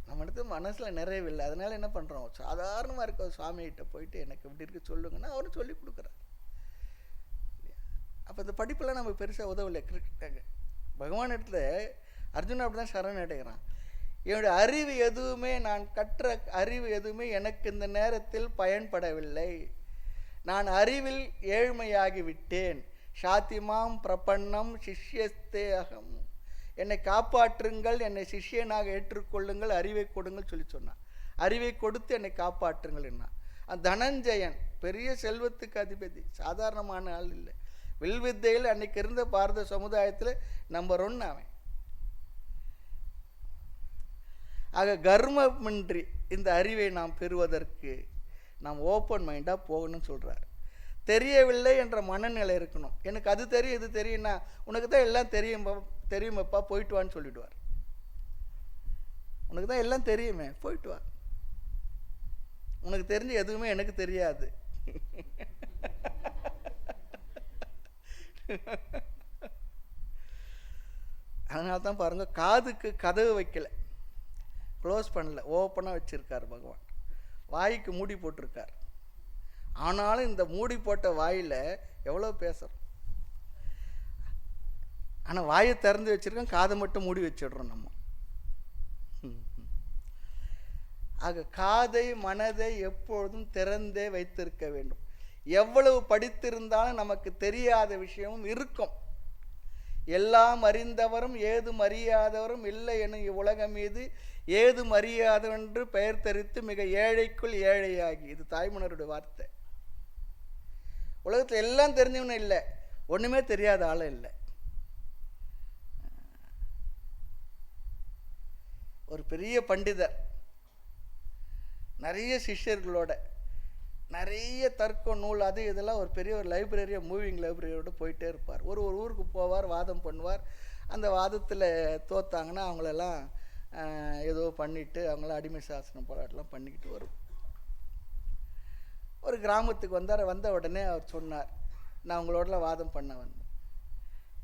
Speaker 2: நம்ம இடத்துல மனசில் நிறைவில்லை. அதனால என்ன பண்ணுறோம்? சாதாரணமாக இருக்க சுவாமிகிட்ட போயிட்டு எனக்கு இப்படி இருக்கு சொல்லுங்கன்னா அவரும் சொல்லி கொடுக்குறாரு. அப்போ இந்த படிப்பெல்லாம் நம்ம பெருசாக உதவலை. பகவான் இடத்துல அர்ஜுனா அப்படி தான் சரண் அடைகிறான். என்னுடைய அறிவு எதுவுமே, நான் கற்ற அறிவு எதுவுமே எனக்கு இந்த நேரத்தில் பயன்படவில்லை. நான் அறிவில் ஏழ்மையாகிவிட்டேன். சாத்திமாம் பிரபன்னம் சிஷ்யஸ்தே அகம். என்னை காப்பாற்றுங்கள், என்னை சிஷ்யனாக ஏற்றுக்கொள்ளுங்கள், அறிவை கொடுங்கள் சொல்லி சொன்னான். அறிவை கொடுத்து என்னை காப்பாற்றுங்கள் என்ன. தனஞ்சயன் பெரிய செல்வத்துக்கு அதிபதி, சாதாரணமான ஆள் இல்லை. வில்வித்தையில் அன்னைக்கு இருந்த பாரத சமுதாயத்தில் நம்பர் 1 அவன். ஆக கர்மமின்றி இந்த அறிவை நாம் பெறுவதற்கு நாம் ஓப்பன் மைண்டாக போகணும்னு சொல்கிறார். தெரியவில்லை என்ற மனநிலை இருக்கணும். எனக்கு அது தெரியும் இது தெரியும்னா, உனக்கு தான் எல்லாம் தெரியுமப்பா போயிட்டு வான்னு சொல்லிடுவார். உனக்கு தான் எல்லாம் தெரியுமே, போயிட்டு வா. உனக்கு தெரிஞ்ச எதுவுமே எனக்கு தெரியாது. அதனால தான் பாருங்க, காதுக்கு கதவு வைக்கல, க்ளோஸ் பண்ணல, ஓப்பனாக வச்சிருக்கார் பகவான். வாய்க்கு மூடி போட்டிருக்கார். ஆனாலும் இந்த மூடி போட்ட வாயில் எவ்வளோ பேசுகிறோம். ஆனால் வாயை திறந்து வச்சிருக்கோம், காதை மட்டும் மூடி வச்சிடுறோம் நம்ம. ஆக காதை மனதை எப்பொழுதும் திறந்தே வைத்திருக்க வேண்டும். எவ்வளவு படித்திருந்தாலும் நமக்கு தெரியாத விஷயமும் இருக்கும். எல்லாம் அறிந்தவரும் ஏதும் அறியாதவரும் இல்லை எனும் இவ்வுலகம் மீது ஏதும் அறியாதவென்று பெயர் தெரித்து மிக ஏழைக்குள் ஏழையாகி. இது தாய்மன்னருடைய வார்த்தை. உலகத்தில் எல்லாம் தெரிஞ்சவனும் இல்லை, ஒன்றுமே தெரியாத ஆளும் இல்லை. ஒரு பெரிய பண்டிதர் நிறைய சிஷ்யர்களோட நிறைய தர்க்க நூல் அது இதெல்லாம் ஒரு பெரிய ஒரு லைப்ரரியாக மூவிங் லைப்ரரியோடு போயிட்டே இருப்பார். ஒரு ஊருக்கு போவார், வாதம் பண்ணுவார். அந்த வாதத்தில் தோத்தாங்கன்னா அவங்களெல்லாம் ஏதோ பண்ணிவிட்டு அவங்களாம் அடிமை சாசனம் போராட்டெலாம் பண்ணிக்கிட்டு வரும். ஒரு கிராமத்துக்கு வந்த உடனே அவர் சொன்னார், நான் உங்களோடலாம் வாதம் பண்ண வந்தேன்.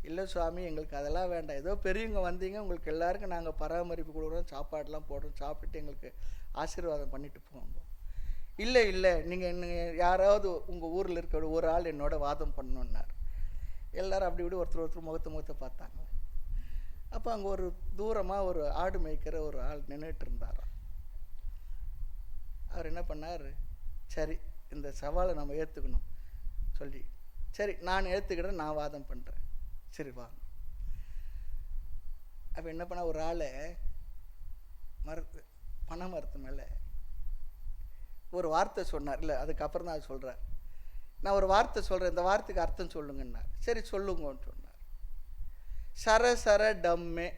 Speaker 2: இல்லை சுவாமி, எங்களுக்கு அதெல்லாம் வேண்டாம், ஏதோ பெரியவங்க வந்தீங்க, உங்களுக்கு எல்லாருக்கும் நாங்கள் பராமரிப்பு கொடுக்குறோம், சாப்பாடெலாம் போடுறோம், சாப்பிட்டு எங்களுக்கு ஆசீர்வாதம் பண்ணிட்டு போங்க. இல்லை நீங்கள் யாராவது உங்கள் ஊரில் இருக்க ஒரு ஆள் என்னோட வாதம் பண்ணணுன்னார். எல்லோரும் அப்படி இப்படி ஒருத்தர் முகத்தை பார்த்தாங்க. அப்போ அங்கே ஒரு தூரமாக ஒரு ஆடு மேய்க்கிற ஒரு ஆள் நின்றுட்டு இருந்தாராம். அவர் என்ன பண்ணார், சரி இந்த சவாலை நம்ம ஏற்றுக்கணும் சொல்லி, சரி நான் ஏற்றுக்கிட்டேன், நான் வாதம் பண்ணுறேன், சரி வாங்க. அப்போ என்ன பண்ண, ஒரு ஆளை பனை மரத்து மேலே ஒரு வார்த்தை சொன்னார். இல்லை, அதுக்கப்புறம் தான் சொல்கிறார். நான் ஒரு வார்த்தை சொல்கிறேன், இந்த வார்த்தைக்கு அர்த்தம் சொல்லுங்கன்னார். சரி சொல்லுங்கன்னு சொன்னார். சர சர டம்மே,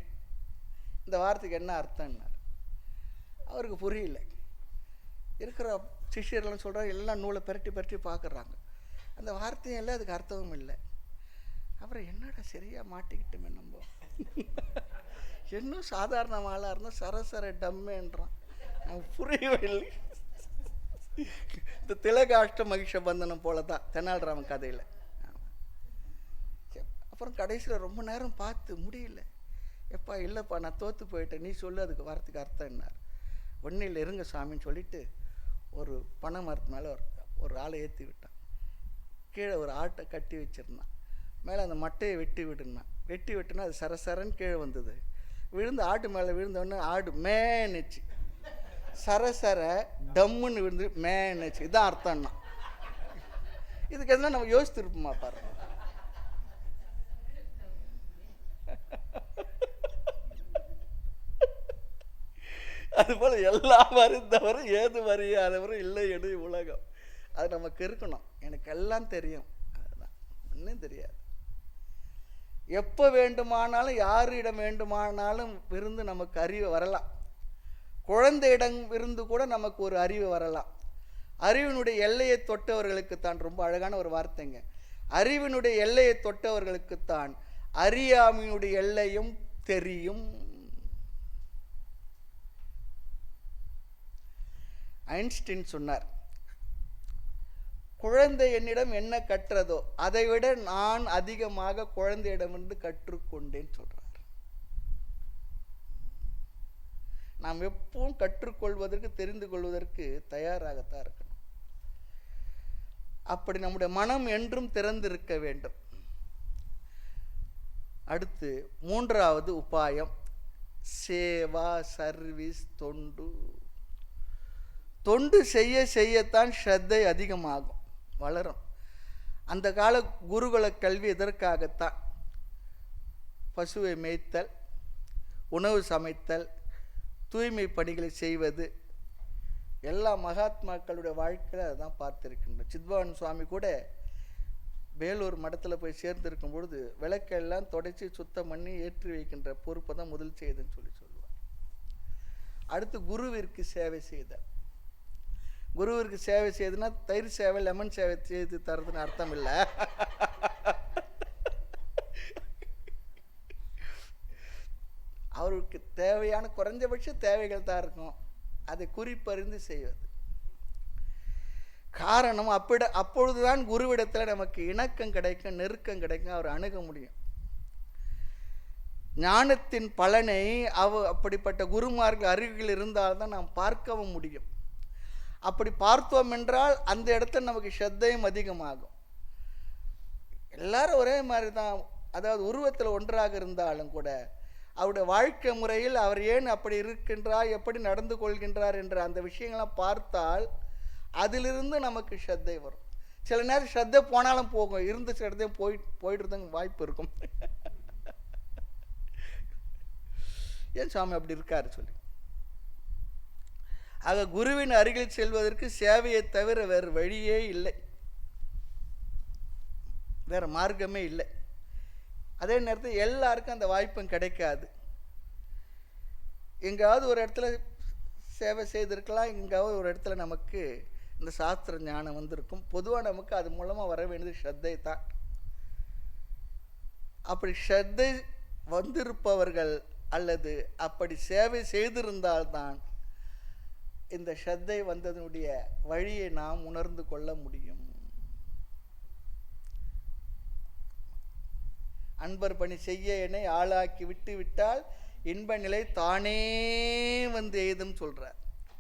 Speaker 2: இந்த வார்த்தைக்கு என்ன அர்த்தம்னார். அவருக்கு புரியல. இருக்கிற சிஷியர்கள்லாம் சொல்கிறாங்க, எல்லாம் நூலை பெரட்டி பெரட்டி பார்க்குறாங்க, அந்த வார்த்தையும் இல்லை, அதுக்கு அர்த்தமும் இல்லை. அப்புறம் என்னடா சரியாக மாட்டிக்கிட்டுமே நம்ம, இன்னும் சாதாரணமாலாம் இருந்தால் சரசர டம்மேன்றான், நமக்கு புரியவே இல்லை. இந்த திலகாஷ்ட மகிஷ பந்தனம் போல தான் தெனாலிராமன் கதையில். அப்புறம் கடைசியில் ரொம்ப நேரம் பார்த்து முடியல. எப்பா இல்லைப்பா நான் தோற்று போயிட்டேன், நீ சொல்லு அதுக்கு வார்த்தைக்கு அர்த்தம் என்னார். ஒன்றில் இருங்க சாமின்னு சொல்லிட்டு ஒரு பனை மரத்து மேலே ஒரு ஆளை ஏற்றி விட்டான். கீழே ஒரு ஆட்டை கட்டி வச்சிருந்தான். மேலே அந்த மட்டையை வெட்டி விட்டுனான். வெட்டி விட்டுனா அது சரசரன்னு கீழே வந்தது. விழுந்து ஆட்டு மேலே விழுந்தோடனே ஆடு மேனுச்சு. சரசர டம்முன்னு விழுந்து மேனுச்சு. இதுதான் அர்த்தம்னா. இதுக்கு எதுனா நம்ம யோசித்துருப்போமா பாருங்க. அதுபோல் எல்லா வருந்தவரும் ஏது வரியாதவரும் இல்லை எடு உலகம். அது நமக்கு இருக்கணும். எனக்கு எல்லாம் தெரியும், அதுதான் ஒன்றும் தெரியாது. எப்போ வேண்டுமானாலும் யாரிடம் வேண்டுமானாலும் இருந்து நமக்கு அறிவு வரலாம். குழந்தையிடம் இருந்து கூட நமக்கு ஒரு அறிவு வரலாம். அறிவினுடைய எல்லையை தொட்டவர்களுக்குத்தான், ரொம்ப அழகான ஒரு வார்த்தைங்க, அறிவினுடைய எல்லையை தொட்டவர்களுக்குத்தான் அறியாமையினுடைய எல்லையும் தெரியும். ஐன்ஸ்டீன் சொன்னார், குழந்தை என்னிடம் என்ன கற்றதோ அதை விட நான் அதிகமாக குழந்தையிடமிருந்து கற்றுக்கொண்டேன்னு சொல்றார். நாம் எப்பவும் கற்றுக்கொள்வதற்கு, தெரிந்து கொள்வதற்கு தயாராகத்தான் இருக்கணும். அப்படி நம்முடைய மனம் என்றும் திறந்திருக்க வேண்டும். அடுத்து மூன்றாவது உபாயம் சேவா, சர்வீஸ், தொண்டு. தொண்டு செய்ய செய்யத்தான் ஸ்ரத்தை அதிகமாகும், வளரும். அந்த கால குருகுல கல்வி இதற்காகத்தான். பசுவை மேய்த்தல், உணவு சமைத்தல், தூய்மை பணிகளை செய்வது, எல்லா மகாத்மாக்களுடைய வாழ்க்கையில் அதுதான் பார்த்துருக்கின்றோம். சித்பவான் சுவாமி கூட வேலூர் மடத்தில் போய் சேர்ந்திருக்கும் பொழுது விளக்கெல்லாம் தொடச்சி சுத்தம் பண்ணி ஏற்றி வைக்கின்ற பொறுப்பை தான் முதல் செய்யுதுன்னு சொல்லுவார். அடுத்து குருவிற்கு சேவை செய்தார். குருவிற்கு சேவை செய்யுதுன்னா தயிர் சேவை, லெமன் சேவை செய்து தரதுன்னு அர்த்தம் இல்லை. அவருக்கு தேவையான குறைஞ்சபட்ச தேவைகள் தான் இருக்கும், அதை குறிப்பறிந்து செய்வது. காரணம் அப்பொழுதுதான் குருவிடத்தில் நமக்கு இணக்கம் கிடைக்கும், நெருக்கம் கிடைக்கும், அவர் அணுக முடியும். ஞானத்தின் பலனை அப்படிப்பட்ட குருமார்கள் அருகில் இருந்தால்தான் நாம் பார்க்கவும் முடியும். அப்படி பார்த்தோம் என்றால் அந்த இடத்துல நமக்கு ஸ்ரத்தையும் அதிகமாகும். எல்லாரும் ஒரே மாதிரி தான், அதாவது உருவத்தில் ஒன்றாக இருந்தாலும் கூட அவருடைய வாழ்க்கை முறையில் அவர் ஏன் அப்படி இருக்கின்றார், எப்படி நடந்து கொள்கின்றார் என்ற அந்த விஷயங்கள்லாம் பார்த்தால் அதிலிருந்து நமக்கு ஸ்ரத்தை வரும். சில நேரம் ஸ்ரத்தை போனாலும் போகும், இருந்த ஸ்ரத்தையும் போயிடுறதுக்கு வாய்ப்பு இருக்கும். ஏன் சுவாமி அப்படி இருக்காரு சொல்லி. ஆக குருவின் அருகில் செல்வதற்கு சேவையை தவிர வேறு வழியே இல்லை, வேறு மார்க்கமே இல்லை. அதே நேரத்தில் எல்லாருக்கும் அந்த வாய்ப்பும் கிடைக்காது. எங்காவது ஒரு இடத்துல சேவை செய்திருக்கலாம், எங்காவது ஒரு இடத்துல நமக்கு இந்த சாஸ்திர ஞானம் வந்திருக்கும். பொதுவாக நமக்கு அது மூலமாக வர வேண்டியது ஸ்ரத்தை தான். அப்படி ஸ்ரத்தை வந்திருப்பவர்கள் அல்லது அப்படி சேவை செய்திருந்தால்தான் இந்த ஸ்ரத்தை வந்ததனுடைய வழியை நாம் உணர்ந்து கொள்ள முடியும். அன்பர் பணி செய்ய என்னை ஆளாக்கி விட்டு விட்டால் இன்ப நிலை தானே வந்து எய்தும் சொல்றார்,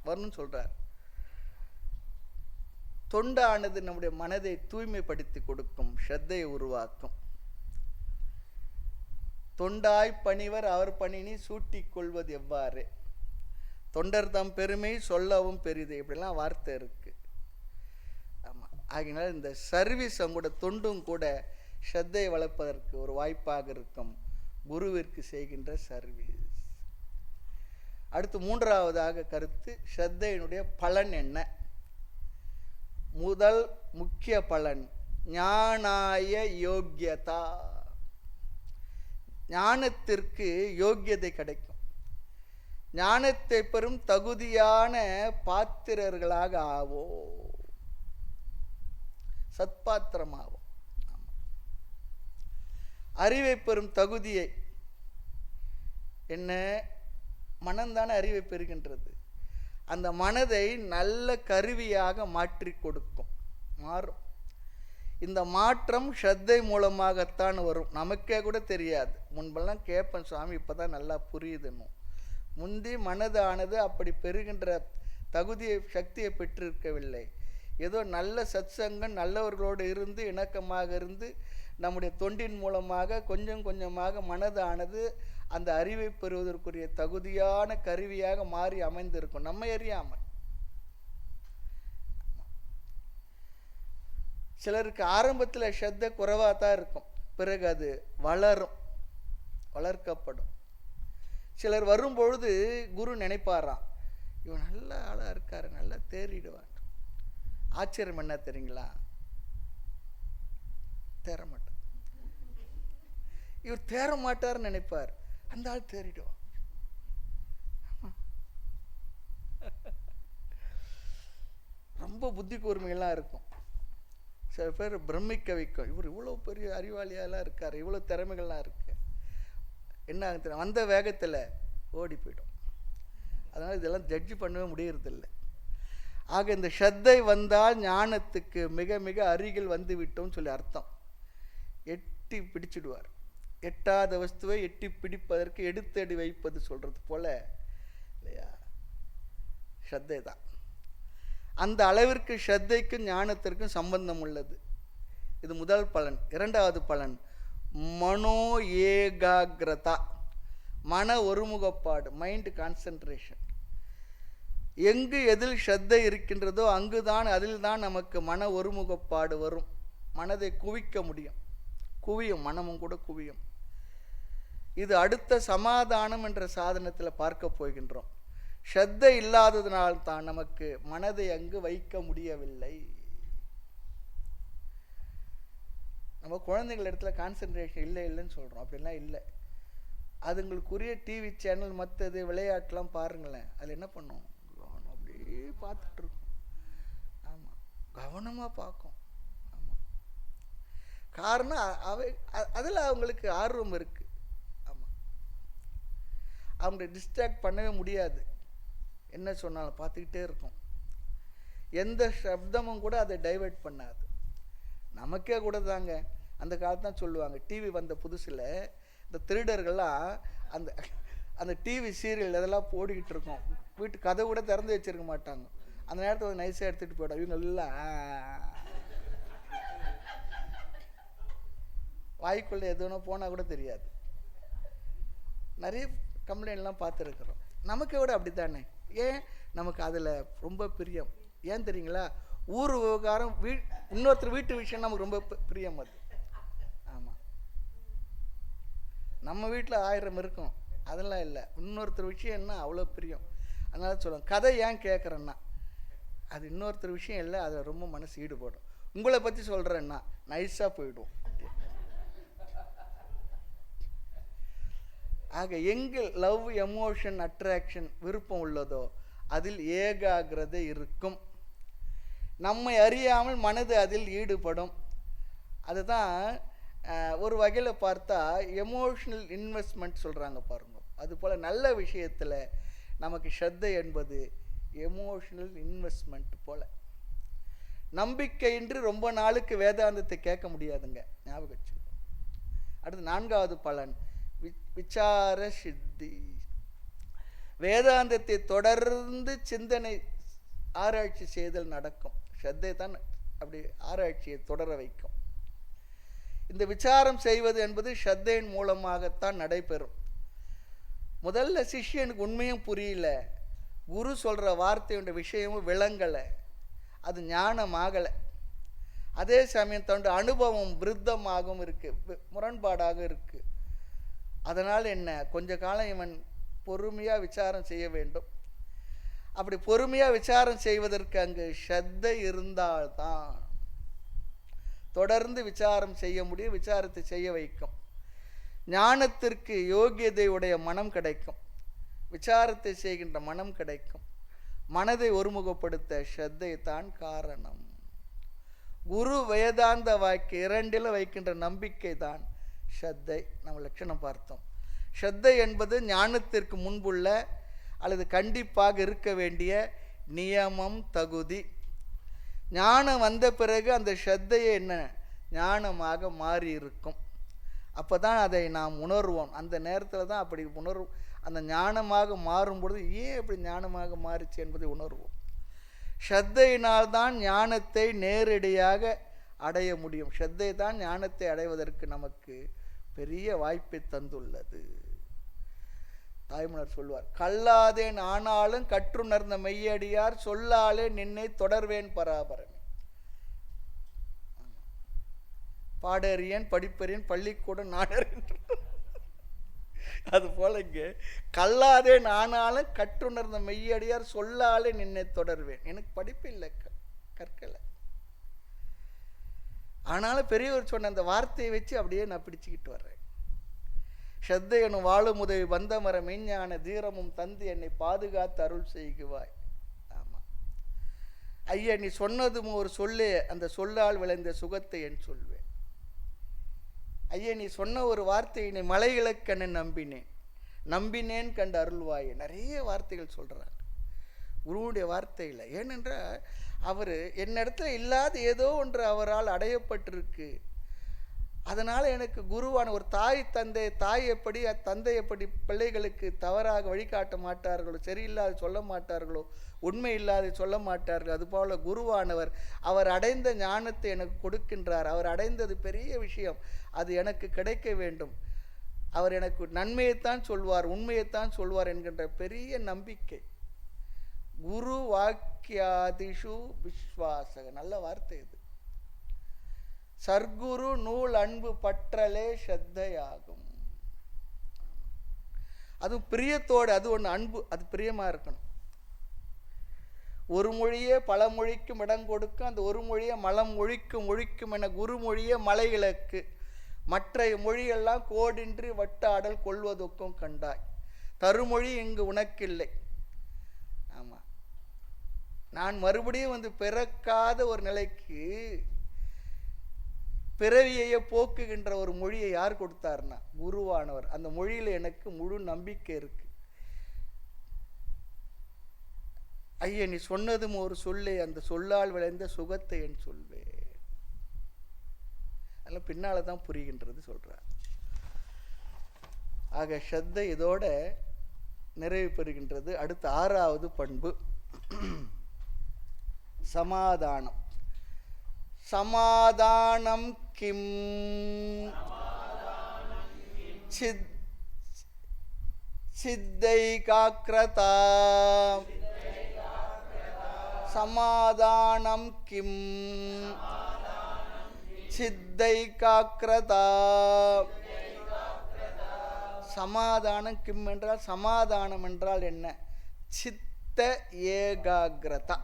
Speaker 2: வரணும் சொல்றார். தொண்டானது நம்முடைய மனதை தூய்மைப்படுத்தி கொடுக்கும், ஸ்ரத்தையை உருவாக்கும். தொண்டாய் பணிவர் அவர் பணினி சூட்டிக் கொள்வது எவ்வாறு, தொண்டர் தம் பெருமை சொல்லவும் பெரிது, இப்படிலாம் வார்த்தை இருக்கு. ஆமாம், ஆகினால் இந்த சர்வீஸும் கூட தொண்டும் கூட ஸ்ரத்தையை வளர்ப்பதற்கு ஒரு வாய்ப்பாக இருக்கும். குருவிற்கு செய்கின்ற சர்வீஸ். அடுத்து மூன்றாவதாக கருத்து, ஸ்ரத்தையினுடைய பலன் என்ன? முதல் முக்கிய பலன் ஞானாய யோக்கியதா. ஞானத்திற்கு யோக்கியதை கிடைக்கும். ஞானத்தை பெறும் தகுதியான பாத்திரர்களாக ஆவோ, சத்பாத்திரமாவோம். அறிவை பெறும் தகுதியை என்ன? மனம்தானே அறிவை பெறுகின்றது. அந்த மனதை நல்ல கருவியாக மாற்றி கொடுக்கும், மாறும். இந்த மாற்றம் ஸ்ரத்தை மூலமாகத்தான் வரும். நமக்கே கூட தெரியாது. முன்பெல்லாம் கேட்பேன், சுவாமி இப்போதான் நல்லா புரியுதுன்னு. முந்தி மனதானது அப்படி பெறுகின்ற தகுதியை, சக்தியை பெற்றிருக்கவில்லை. ஏதோ நல்ல சத்சங்கம், நல்லவர்களோடு இருந்து இணக்கமாக இருந்து நம்முடைய தொண்டின் மூலமாக கொஞ்சம் கொஞ்சமாக மனதானது அந்த அறிவை பெறுவதற்குரிய தகுதியான கருவியாக மாறி அமைந்திருக்கும், நம்மை அறியாமல். சிலருக்கு ஆரம்பத்தில் ஸ்ரத்தை குறைவாக தான் இருக்கும், பிறகு அது வளரும், வளர்க்கப்படும். சிலர் வரும்பொழுது குரு நினைப்பாராம், இவன் நல்ல ஆளாக இருக்காரு, நல்லா தேறிடுவான். ஆச்சரியம் என்ன தெரியுங்களா? தேற மாட்டார். இவர் தேற மாட்டார்னு நினைப்பார், அந்த ஆள் தேறிடுவான். ரொம்ப புத்தி கூர்மையெல்லாம் இருக்கும். சில பேர் பிரமிக்க வைக்கும், இவர் இவ்வளோ பெரிய அறிவாளியாலாம் இருக்கார், இவ்வளோ திறமைகள்லாம் இருக்கு. என்ன ஆகுது? வந்த வேகத்தில் ஓடி போய்டும். அதனால் இதெல்லாம் ஜட்ஜ் பண்ணவே முடியறதில்லை. ஆக இந்த ஸ்ரத்தை வந்தால் ஞானத்துக்கு மிக மிக அருகில் வந்து விட்டோம்னு சொல்லி அர்த்தம். எட்டி பிடிச்சிடுவார். எட்டாத வஸ்துவை எட்டி பிடிப்பதற்கு எடுத்தடி வைப்பது சொல்கிறது போல இல்லையா? ஸ்ரத்தை தான். அந்த அளவிற்கு ஸ்ரத்தைக்கும் ஞானத்திற்கும் சம்பந்தம் உள்ளது. இது முதல் பலன். இரண்டாவது பலன் மனோ ஏகாகிரதா, மன ஒருமுகப்பாடு, மைண்ட் கான்சன்ட்ரேஷன். எங்கு எதில் ஸ்ரத்தை இருக்கின்றதோ அங்குதான், அதில் தான் நமக்கு மன ஒருமுகப்பாடு வரும். மனதை குவிக்க முடியும், குவியும், மனமும் கூட குவியும். இது அடுத்த சமாதானம் என்ற சாதனத்தில் பார்க்க போகின்றோம். ஸ்ரத்தை இல்லாததினால்தான் நமக்கு மனதை அங்கு வைக்க முடியவில்லை. நம்ம குழந்தைகள் இடத்துல கான்சன்ட்ரேஷன் இல்லை இல்லைன்னு சொல்கிறோம், அப்படிலாம் இல்லை. அதுங்களுக்குரிய டிவி சேனல் மற்றது விளையாட்டுலாம் பாருங்களேன், அதில் என்ன பண்ணும்? கவனம் அப்படியே பார்த்துட்டு இருக்கும். ஆமாம், கவனமாக பார்க்கும். ஆமாம், காரணம் அதில் அவங்களுக்கு ஆர்வம் இருக்குது. ஆமாம், அவங்களை டிஸ்ட்ராக்ட் பண்ணவே முடியாது. என்ன சொன்னாலும் பார்த்துக்கிட்டே இருக்கும். எந்த சப்தமும் கூட அதை டைவெர்ட் பண்ணாது. நமக்கே கூட தாங்க அந்த காலத்து தான் சொல்லுவாங்க, டிவி வந்த புதுசில் இந்த திருடர்கள்லாம் அந்த அந்த டிவி சீரியல் இதெல்லாம் ஓடிக்கிட்டு இருக்கோம், வீட்டு கதை கூட திறந்து வச்சிருக்க மாட்டாங்க. அந்த நேரத்தில் நைஸாக எடுத்துகிட்டு போயிடும். இவங்க எல்லாம் வாய்க்குள்ளே எதுனா போனால் கூட தெரியாது. நிறைய கம்ப்ளைண்ட்லாம் பார்த்துருக்குறோம். நமக்கு கூட அப்படி தானே. ஏன்? நமக்கு அதில் ரொம்ப பிரியம். ஏன் தெரியுங்களா? ஊர் விவகாரம், இன்னொருத்தர் வீட்டு விஷயம் நமக்கு ரொம்ப பிரியம். அது ஆமாம், நம்ம வீட்டில் 1000 இருக்கும், அதெல்லாம் இல்லை. இன்னொருத்தர் விஷயம் என்ன அவ்வளோ பிரியம். அதனால சொல்லுவோம், கதை ஏன் கேட்குறேன்னா அது இன்னொருத்தர் விஷயம் இல்லை, அதில் ரொம்ப மனசு ஈடுபடும். உங்களை பற்றி சொல்கிறேன்னா நைஸாக போயிடும். ஆக எங்கு லவ், எமோஷன், அட்ராக்ஷன், விருப்பம் உள்ளதோ அதில் ஏகாகிரதை இருக்கும். நம்மை அறியாமல் மனது அதில் ஈடுபடும். அதுதான் ஒரு வகையில் பார்த்தா எமோஷ்னல் இன்வெஸ்ட்மெண்ட் சொல்கிறாங்க பாருங்க. அதுபோல் நல்ல விஷயத்தில் நமக்கு ஸ்ரத்தை என்பது எமோஷ்னல் இன்வெஸ்ட்மெண்ட் போல். நம்பிக்கையின்றி ரொம்ப நாளுக்கு வேதாந்தத்தை கேட்க முடியாதுங்க, ஞாபகம் வச்சுக்கணும். அடுத்து நான்காவது பலன் விசார சித்தி. வேதாந்தத்தை தொடர்ந்து சிந்தனை ஆராய்ச்சி செய்தல் நடக்கும். ஸ்ரத்தை தான் அப்படி ஆராய்ச்சியை தொடர வைக்கும். இந்த விசாரம் செய்வது என்பது ஸ்ரத்தையின் மூலமாகத்தான் நடைபெறும். முதல்ல சிஷ்யனுக்கு உண்மையும் புரியல, குரு சொல்கிற வார்த்தையுடைய விஷயமும் விளங்கலை, அது ஞானமாகலை. அதே சமயம் தன்னுடைய அனுபவம் விருத்தமாகவும் இருக்குது, முரண்பாடாக இருக்குது. அதனால் என்ன, கொஞ்ச காலம் இவன் பொறுமையாக விசாரம் செய்ய வேண்டும். அப்படி பொறுமையாக விசாரம் செய்வதற்கு அங்கு ஸ்ரத்தை இருந்தால்தான் தொடர்ந்து விசாரம் செய்ய முடியும், விசாரத்தை செய்ய வைக்கும். ஞானத்திற்கு யோகியதை உடைய மனம் கிடைக்கும், விசாரத்தை செய்கின்ற மனம் கிடைக்கும். மனதை ஒருமுகப்படுத்த ஸ்ரத்தை தான் காரணம். குரு வேதாந்த வாக்கு இரண்டில் வைக்கின்ற நம்பிக்கை தான் ஸ்ரத்தை. நம்ம லட்சணம் பார்த்தோம். ஸ்ரத்தை என்பது ஞானத்திற்கு முன்புள்ள அல்லது கண்டிப்பாக இருக்க வேண்டிய நியமம், தகுதி. ஞானம் வந்த பிறகு அந்த ஸ்ரத்தையை என்ன ஞானமாக மாறி இருக்கும். அப்போ தான் அதை நாம் உணர்வோம். அந்த நேரத்தில் தான் அப்படி அந்த ஞானமாக மாறும் பொழுது ஏன் அப்படி ஞானமாக மாறிச்சு என்பதை உணர்வோம். ஸ்ரத்தையினால்தான் ஞானத்தை நேரடியாக அடைய முடியும். ஸ்ரத்தை தான் ஞானத்தை அடைவதற்கு நமக்கு பெரிய வாய்ப்பை தந்துள்ளது. தாய்மலர் சொல்வார், கல்லாதேன் ஆனாலும் கற்றுணர்ந்த மெய்யடியார் சொல்லாலே நின்னை தொடர்வேன் பராபரமே. பாடறியன் படிப்பறியன் பள்ளிக்கூடம் நாடறின். அது போல இங்கே கல்லாதேன் ஆனாலும் கற்றுணர்ந்த மெய்யடியார் சொல்லாலே நின்னை தொடர்வேன். எனக்கு படிப்பு இல்லை, கற்கலை. ஆனாலும் பெரியவர் சொன்ன அந்த வார்த்தையை வச்சு அப்படியே நான் பிடிச்சிக்கிட்டு வர்றேன். ஸ்ரத்தை எனும் வாழும் உதவி வந்தமர மெய்ஞான தீரமும் தந்து என்னை பாதுகாத்து அருள் செய்குவாய். ஆமாம் ஐயா, நீ சொன்னதும் ஒரு சொல்லே, அந்த சொல்லால் விளைந்த சுகத்தை என் சொல்வேன். ஐயா, நீ சொன்ன ஒரு வார்த்தையினை மலைகளுக்கென நம்பினேன் கண்டு அருள்வாயே. நிறைய வார்த்தைகள் சொல்கிறாங்க குருவுடைய வார்த்தையில். ஏனென்றால் அவர் என்னிடத்துல இல்லாத ஏதோ ஒன்று அவரால் அடையப்பட்டிருக்கு. அதனால் எனக்கு குருவான ஒரு தாய் எப்படி தந்தை எப்படி பிள்ளைகளுக்கு தவறாக வழிகாட்ட மாட்டார்களோ, சரியில்லாத சொல்ல மாட்டார்களோ, உண்மை இல்லாத சொல்ல மாட்டார்கள், அதுபோல் குருவானவர் அவர் அடைந்த ஞானத்தை எனக்கு கொடுக்கின்றார். அவர் அடைந்தது பெரிய விஷயம், அது எனக்கு கிடைக்க வேண்டும். அவர் எனக்கு நன்மையைத்தான் சொல்வார், உண்மையைத்தான் சொல்வார் என்கின்ற பெரிய நம்பிக்கை. குரு வாக்கியாதிஷு விஸ்வாசக, நல்ல வார்த்தை இது. சர்க்குரு நூல் அன்பு பற்றலே ஸ்ரத்தையாகும். அது பிரியத்தோடு, அது ஒன்று அன்பு, அது பிரியமா இருக்கணும். ஒரு மொழியே பல மொழிக்கும் இடம் கொடுக்கும், அந்த ஒரு மொழியை மலம் ஒழிக்கும் என குரு மொழியே மலை இலக்கு, மற்ற மொழியெல்லாம் கோடின்றி வட்டாடல் கொள்வதொக்கும் கண்டாய். தருமொழி இங்கு உனக்கில்லை. ஆமாம், நான் மறுபடியும் பிறக்காத ஒரு நிலைக்கு பிறவியையே போக்குகின்ற ஒரு மொழியை யார் கொடுத்தார்னா குருவானவர். அந்த மொழியில் எனக்கு முழு நம்பிக்கை இருக்கு. ஐயா, நீ சொன்னதும் ஒரு சொல்லே, அந்த சொல்லால் விளைந்த சுகத்தை என் சொல்வே. அதெல்லாம் பின்னால தான் புரிகின்றது சொல்றார். ஆக ஸ்ரத்தை இதோட நிறைவு பெறுகின்றது. அடுத்த 6வது பண்பு சமாதானம். சமாதானம் கிம் சித்தைகாக்ரதா. சமாதானம் கிம் சித்தைகாக்ரதா. சமாதானம் கிம் என்றால், சமாதானம் என்றால் என்ன? சித்த ஏகாகிரதா.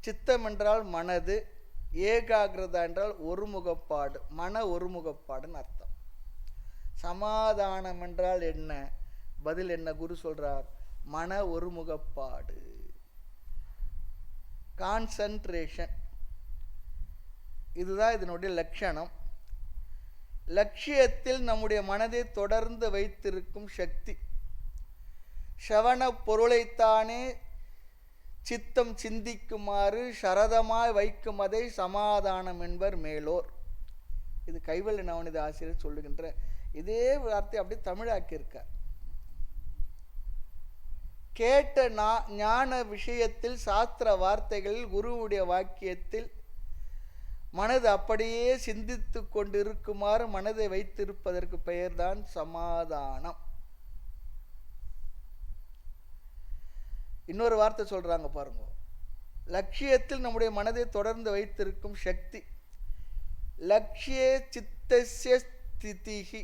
Speaker 2: சித்தம் என்றால் மனது, ஏகாகிரதா என்றால் ஒருமுகப்பாடு, மன ஒருமுகப்பாடுன்னு அர்த்தம். சமாதானம் என்றால் என்ன? பதில் என்ன குரு சொல்றார்? மன ஒருமுகப்பாடு, கான்சன்ட்ரேஷன். இதுதான் இதனுடைய லட்சணம். லட்சியத்தில் நம்முடைய மனதை தொடர்ந்து வைத்திருக்கும் சக்தி. ஷவண பொருளைத்தானே சித்தம் சிந்திக்குமாறு சரதமாய் வைக்கும் அதை சமாதானம் என்பர் மேலோர். இது கைவல்ய நவநீத ஆசிரியர் சொல்லுகின்ற இதே வார்த்தை அப்படியே தமிழாக்கியிருக்கார். கேட்ட ஞான விஷயத்தில், சாஸ்திர வார்த்தைகளில், குருவுடைய வாக்கியத்தில் மனது அப்படியே சிந்தித்து கொண்டிருக்குமாறு மனதை வைத்திருப்பதற்கு பெயர்தான் சமாதானம். இன்னொரு வார்த்தை சொல்றாங்க பாருங்க, லட்சியத்தில் நம்முடைய மனதை தொடர்ந்து வைத்திருக்கும் சக்தி. லட்சியே சித்தஸ்ய ஸ்திதிஹி.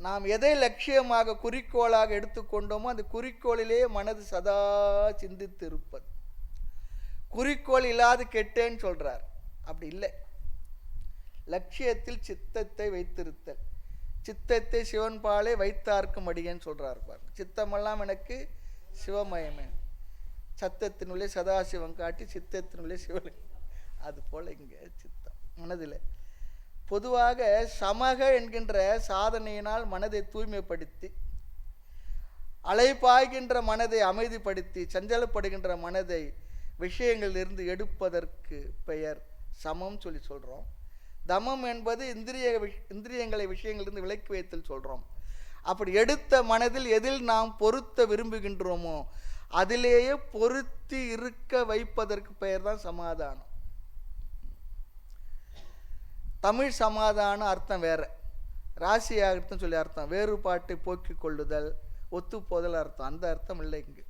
Speaker 2: நாம் எதை லட்சியமாக குறிக்கோளாக எடுத்துக்கொண்டோமோ அந்த குறிக்கோளிலே மனது சதா சிந்தித்து இருப்பது. குறிக்கோள் இல்லாது கெட்டேன்னு சொல்றார். அப்படி இல்லை. லட்சியத்தில் சித்தத்தை வைத்திருத்தல். சித்தத்தை சிவன் பாலே வைத்தார்க்கும் அடியேன்னு சொல்றார் பாருங்க. சித்தமெல்லாம் எனக்கு சிவமயமே. சத்தத்தினுள்ளே சதாசிவம் காட்டி சித்தத்தினுள்ளே சிவன். அது போல இங்க சித்தம் மனதில் பொதுவாக சமக என்கின்ற சாதனையினால் மனதை தூய்மைப்படுத்தி, அலைபாய்கின்ற மனதை அமைதிப்படுத்தி, சஞ்சலப்படுகின்ற மனதை விஷயங்களிலிருந்து எடுப்பதற்கு பெயர் சமம் சொல்லி சொல்கிறோம். தமம் என்பது இந்திரியங்களை விஷயங்களிலிருந்து விலக்கி வைத்தல் சொல்கிறோம். அப்படி எடுத்த மனதில் எதில் நாம் பொருத்த விரும்புகின்றோமோ அதிலேயே பொருத்தி இருக்க வைப்பதற்கு பெயர் தான் சமாதானம். தமிழ் சமாதானம் அர்த்தம் வேற, ராசியாகட்டும் சொல்லி அர்த்தம், வேறுபாட்டை போக்கிக் கொள்ளுதல், ஒத்து போதல் அர்த்தம். அந்த அர்த்தம் இல்லை இங்கு.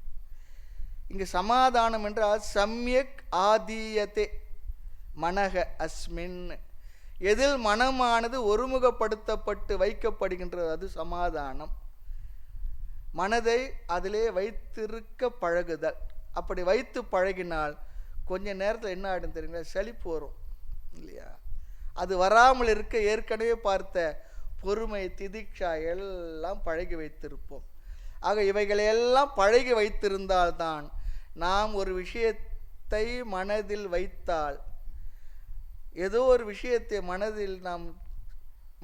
Speaker 2: இங்கு சமாதானம் என்றால் சம்யக் ஆதீயத்தே மனக அஸ்மின். எதில் மனமானது ஒருமுகப்படுத்தப்பட்டு வைக்கப்படுகின்றது அது சமாதானம். மனதை அதிலே வைத்திருக்க பழகுதல். அப்படி வைத்து பழகினால் கொஞ்ச நேரத்தில் என்ன ஆகிடும் தெரியுங்களா? சலிப்பு வரும் இல்லையா? அது வராமல் இருக்க ஏற்கனவே பார்த்த பொறுமை, திதிக்ஷா எல்லாம் பழகி வைத்திருப்போம். ஆக இவைகளையெல்லாம் பழகி வைத்திருந்தால்தான் நாம் ஒரு விஷயத்தை மனதில் வைத்தால், ஏதோ ஒரு விஷயத்தை நாம்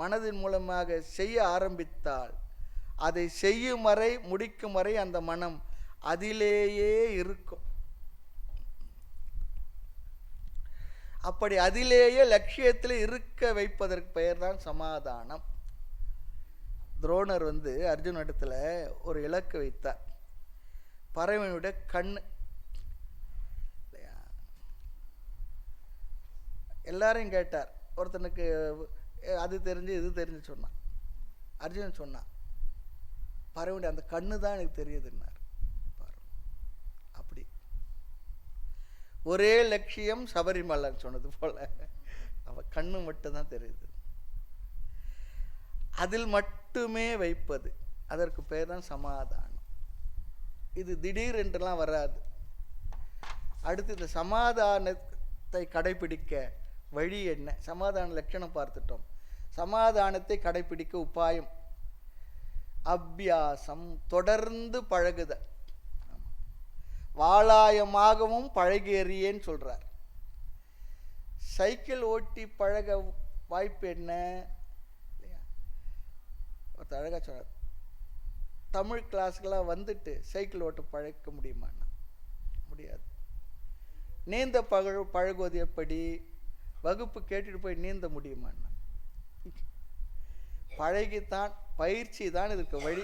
Speaker 2: மனதின் மூலமாக செய்ய ஆரம்பித்தால், அதை செய்யும் வரை முடிக்கும் வரை அந்த மனம் அதிலேயே இருக்கும். அப்படி அதிலேயே லட்சியத்தில் இருக்க வைப்பதற்கு பெயர் தான் சமாதானம். துரோணர் அர்ஜுன இடத்துல ஒரு இலக்கு வைத்தார். பறவையினுடைய கண்ணு. எல்லாரையும் கேட்டார். ஒருத்தனுக்கு அது தெரிஞ்சு இது தெரிஞ்சு சொன்னான். அர்ஜுனன் சொன்னான், பறவையுடைய அந்த கண்ணு தான் எனக்கு தெரியுதுன்னார். அப்படி ஒரே லட்சியம் சபரிமலைன்னு சொன்னது போல அவ கண்ணு மட்டும்தான் தெரியுது. அதில் மட்டுமே வைப்பது, அதற்கு பெயர் தான் சமாதானம். இது திடீர் என்றெல்லாம் வராது. அடுத்து இந்த சமாதானத்தை கடைபிடிக்க வழி என்ன? சமாதான லட்சணம் பார்த்துட்டோம். சமாதானத்தை கடைபிடிக்க உபாயம் அபியாசம், தொடர்ந்து பழகுதல். வாளாயமாகவும் பழகேறியேன்னு சொல்றார். சைக்கிள் ஓட்டி பழக வாய்ப்பு என்ன? ஒருத்தர் அழகா சொன்னார், தமிழ் கிளாஸுக்கெல்லாம் வந்துட்டு சைக்கிள் ஓட்ட பழக்க முடியுமாண்ணா? முடியாது. நீந்த பழகுவது எப்படி? வகுப்பு கேட்டுட்டு போய் நீந்த முடியுமாண்ணா? பழகித்தான், பயிற்சி தான் இதற்கு வழி.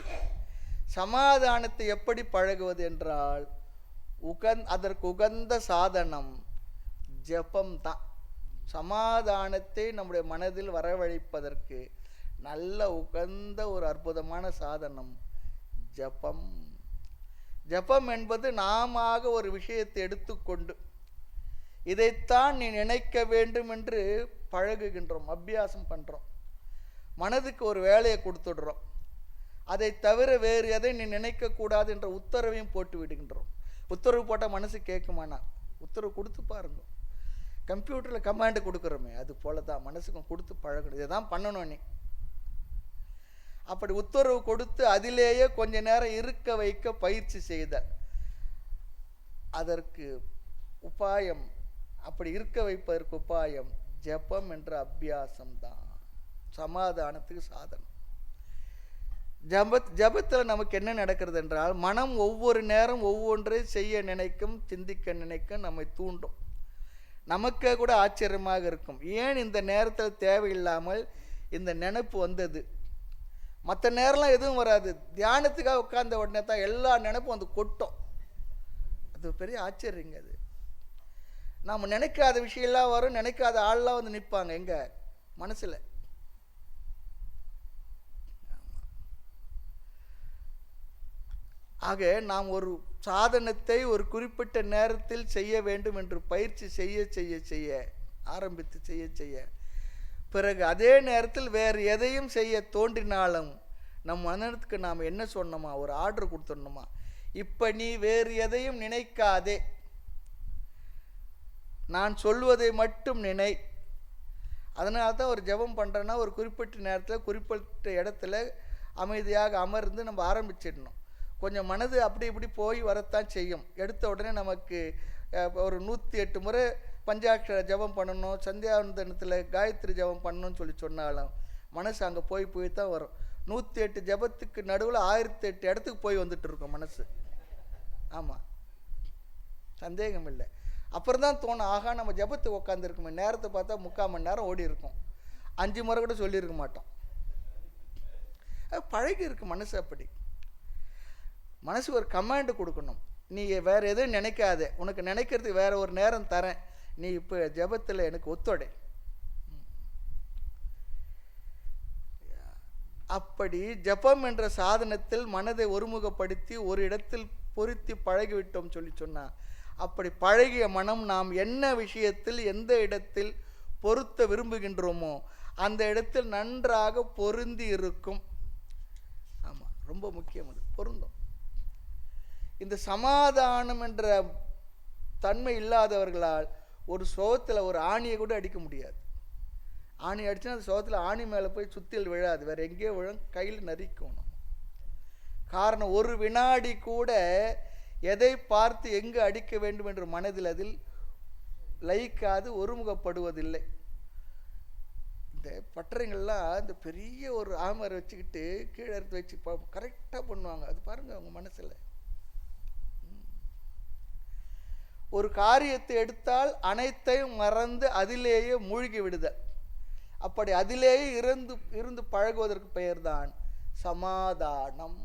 Speaker 2: சமாதானத்தை எப்படி பழகுவது என்றால் அதற்கு உகந்த சாதனம் ஜபம் தான். சமாதானத்தை நம்முடைய மனதில் வரவழைப்பதற்கு நல்ல உகந்த ஒரு அற்புதமான சாதனம் ஜபம். ஜபம் என்பது நாம ஒரு விஷயத்தை எடுத்துக்கொண்டு இதைத்தான் நீ நினைக்க வேண்டும் என்று பழகுகின்றோம், அபியாசம் பண்றோம். மனதுக்கு ஒரு வேலையை கொடுத்துடுறோம். அதை தவிர வேறு எதை நீ நினைக்க கூடாது என்ற உத்தரவையும் போட்டு விடுகின்றோம். உத்தரவு போட்டால் மனசு கேட்குமானா? உத்தரவு கொடுத்து பாருங்க. கம்ப்யூட்டரில் கமாண்டு கொடுக்குறோமே, அது போல தான் மனசுக்கும் கொடுத்து பழகணும். இதை தான் பண்ணணும் நீ. அப்படி உத்தரவு கொடுத்து அதிலேயே கொஞ்ச நேரம் இருக்க வைக்க பயிற்சி செய்த அதற்கு உபாயம், அப்படி இருக்க வைப்பதற்கு உபாயம் ஜபம் என்ற அபியாசம் தான் சமாதானத்துக்கு சாதனம். ஜபத்தில் நமக்கு என்ன நடக்கிறது என்றால், மனம் ஒவ்வொரு நேரம் ஒவ்வொன்றை செய்ய நினைக்கும், சிந்திக்க நினைக்கும், நம்மை தூண்டும். நமக்கே கூட ஆச்சரியமாக இருக்கும், ஏன் இந்த நேரத்தில் தேவையில்லாமல் இந்த நினைப்பு வந்தது. மற்ற நேரம்லாம் எதுவும் வராது. தியானத்துக்காக உட்கார்ந்த உடனே தான் எல்லா நினைப்பும் கொட்டும். அது பெரிய ஆச்சரியங்க. அது நாம் நினைக்காத விஷயம்லாம் வரும், நினைக்காத ஆள்லாம் நிற்பாங்க எங்க மனசுல. ஆக நாம் ஒரு சாதனத்தை ஒரு குறிப்பிட்ட நேரத்தில் செய்ய வேண்டும் என்று பயிற்சி செய்ய செய்ய செய்ய ஆரம்பித்து செய்ய செய்ய பிறகு அதே நேரத்தில் வேறு எதையும் செய்ய தோன்றினாலும் நம் மனதுக்கு நாம் என்ன சொன்னோமா, ஒரு ஆர்டர் கொடுத்துடணுமா, இப்போ நீ வேறு எதையும் நினைக்காதே, நான் சொல்வதை மட்டும் நினை. அதனால தான் ஒரு ஜெபம் பண்ணுறேன்னா ஒரு குறிப்பிட்ட நேரத்தில் குறிப்பிட்ட இடத்துல அமைதியாக அமர்ந்து நம்ம ஆரம்பிச்சிடணும். கொஞ்சம் மனது அப்படி இப்படி போய் வரத்தான் செய்யும். எடுத்த உடனே நமக்கு ஒரு 108 முறை பஞ்சாட்சர ஜபம் பண்ணணும், சந்தியாவந்தனத்தில் காயத்ரி ஜபம் பண்ணணும்னு சொன்னாலும் மனசு அங்கே போய் தான் வரும். 108 ஜபத்துக்கு நடுவில் 1008 இடத்துக்கு போய் வந்துட்டு இருக்கோம் மனசு. ஆமாம், சந்தேகம் இல்லை. அப்புறம் தான் தோணும், ஆகா நம்ம ஜபத்துக்கு உட்காந்துருக்குமே, நேரத்தை பார்த்தா 3/4 மணி நேரம் ஓடி இருக்கும், 5 முறை கூட சொல்லியிருக்க மாட்டோம். பழகி இருக்கு மனசு. அப்படி மனசு ஒரு கமாண்டு கொடுக்கணும், நீ வேறு எதுவும் நினைக்காத, உனக்கு நினைக்கிறதுக்கு வேற ஒரு நேரம் தரேன், நீ இப்போ ஜபத்தில் எனக்கு ஒத்துழை. அப்படி ஜபம் என்ற சாதனத்தில் மனதை ஒருமுகப்படுத்தி ஒரு இடத்தில் பொருத்தி பழகிவிட்டோம் சொன்னா, அப்படி பழகிய மனம் நாம் என்ன விஷயத்தில் எந்த இடத்தில் பொருத்த விரும்புகின்றோமோ அந்த இடத்தில் நன்றாக பொருந்தி இருக்கும். ஆமாம், ரொம்ப முக்கியம், அது பொருந்தும். இந்த சமாதானம் என்ற தன்மை இல்லாதவர்களால் ஒரு சோகத்தில் ஒரு ஆணியை கூட அடிக்க முடியாது. ஆணி அடிச்சுன்னா அந்த சோகத்தில் ஆணி மேலே போய் சுத்தியல் விழாது, வேற எங்கேயோ விழும், கையில் நரிக்கணும். காரணம், ஒரு வினாடி கூட எதை பார்த்து எங்கு அடிக்க வேண்டும் என்று மனதில் அதில் லயிக்காது, ஒருமுகப்படுவதில்லை. இந்த பட்டறைங்கள்லாம் இந்த பெரிய ஒரு ஆமரை வச்சுக்கிட்டு கீழே எடுத்து வச்சு கரெக்டாக பண்ணுவாங்க. அது பாருங்க அவங்க மனசில். ஒரு காரியத்தை எடுத்தால் அனைத்தையும் மறந்து அதிலேயே மூழ்கி விடுதல். அப்படி அதிலேயே இருந்து பழகுவதற்கு பெயர்தான் சமாதானம்.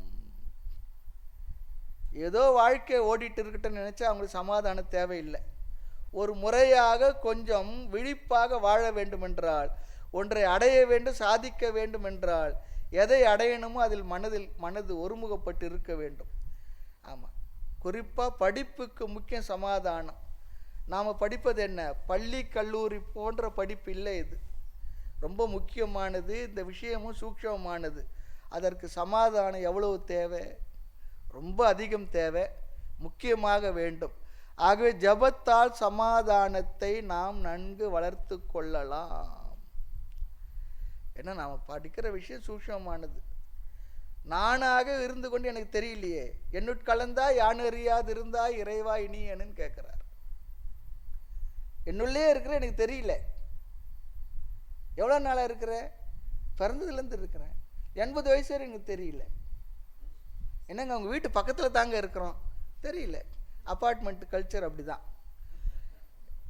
Speaker 2: ஏதோ வாழ்க்கை ஓடிட்டு இருக்கட்டும் நினைச்சா அவங்களுக்கு சமாதானம் தேவையில்லை. ஒரு முறையாக கொஞ்சம் விழிப்பாக வாழ வேண்டுமென்றால், ஒன்றை அடைய வேண்டும், சாதிக்க வேண்டும் என்றால் எதை அடையணுமோ அதில் மனது ஒருமுகப்பட்டு இருக்க வேண்டும். ஆமாம், குறிப்பாக படிப்புக்கு முக்கியம் சமாதானம். நாம் படிப்பது என்ன, பள்ளி கல்லூரி போன்ற படிப்பு இல்லை, இது ரொம்ப முக்கியமானது. இந்த விஷயமும் சூக்ஷமமானது. அதற்கு சமாதானம் எவ்வளவு தேவை, ரொம்ப அதிகம் தேவை, முக்கியமாக வேண்டும். ஆகவே ஜபத்தால் சமாதானத்தை நாம் நன்கு வளர்த்து கொள்ளலாம். ஏன்னா நாம் படிக்கிற விஷயம் சூக்ஷமமானது. நானாக இருந்து கொண்டு எனக்கு தெரியலையே, என்னுட்கலந்தா யான் அறியாது இருந்தா இறைவா இனியன்னு கேட்கிறார். என்னுள்ளே இருக்கிற எனக்கு தெரியல. எவ்வளோ நாளாக இருக்கிறேன், பிறந்ததுலேருந்து இருக்கிறேன், 80 வயசு வரை எனக்கு தெரியல. என்னங்க அவங்க வீட்டு பக்கத்தில் தாங்க இருக்கிறோம், தெரியல. அப்பார்ட்மெண்ட் கல்ச்சர் அப்படி தான்.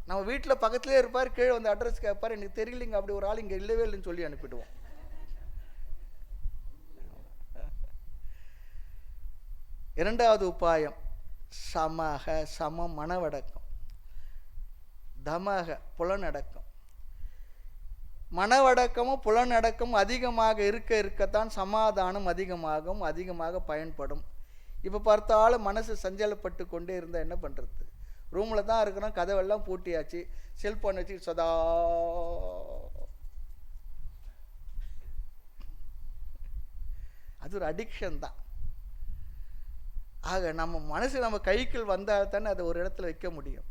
Speaker 2: நம்ம வீட்டில் பக்கத்துலேயே இருப்பார், கீழே வந்து அட்ரஸ் கேட்பார், எனக்கு தெரியலைங்க, அப்படி ஒரு ஆள் இங்கே இல்லவே இல்லைன்னு சொல்லி அனுப்பிடுவோம். இரண்டாவது உபாயம் சமம் மனவடக்கம், தமக புலனடக்கம். மனவடக்கமும் புலனடக்கமும் அதிகமாக இருக்கத்தான் சமாதானம் அதிகமாக பயன்படும். இப்போ பார்த்தாலும் மனசு சஞ்சலப்பட்டு கொண்டே இருந்தால் என்ன பண்ணுறது? ரூமில் தான் இருக்கிறோம், கதவெல்லாம் பூட்டியாச்சு, செல்ஃபோன் வச்சு சதா அது ஒரு அடிக்ஷன் தான். ஆக நம்ம மனசு நம்ம கைக்குள் வந்தால் தானே அதை ஒரு இடத்துல வைக்க முடியும்.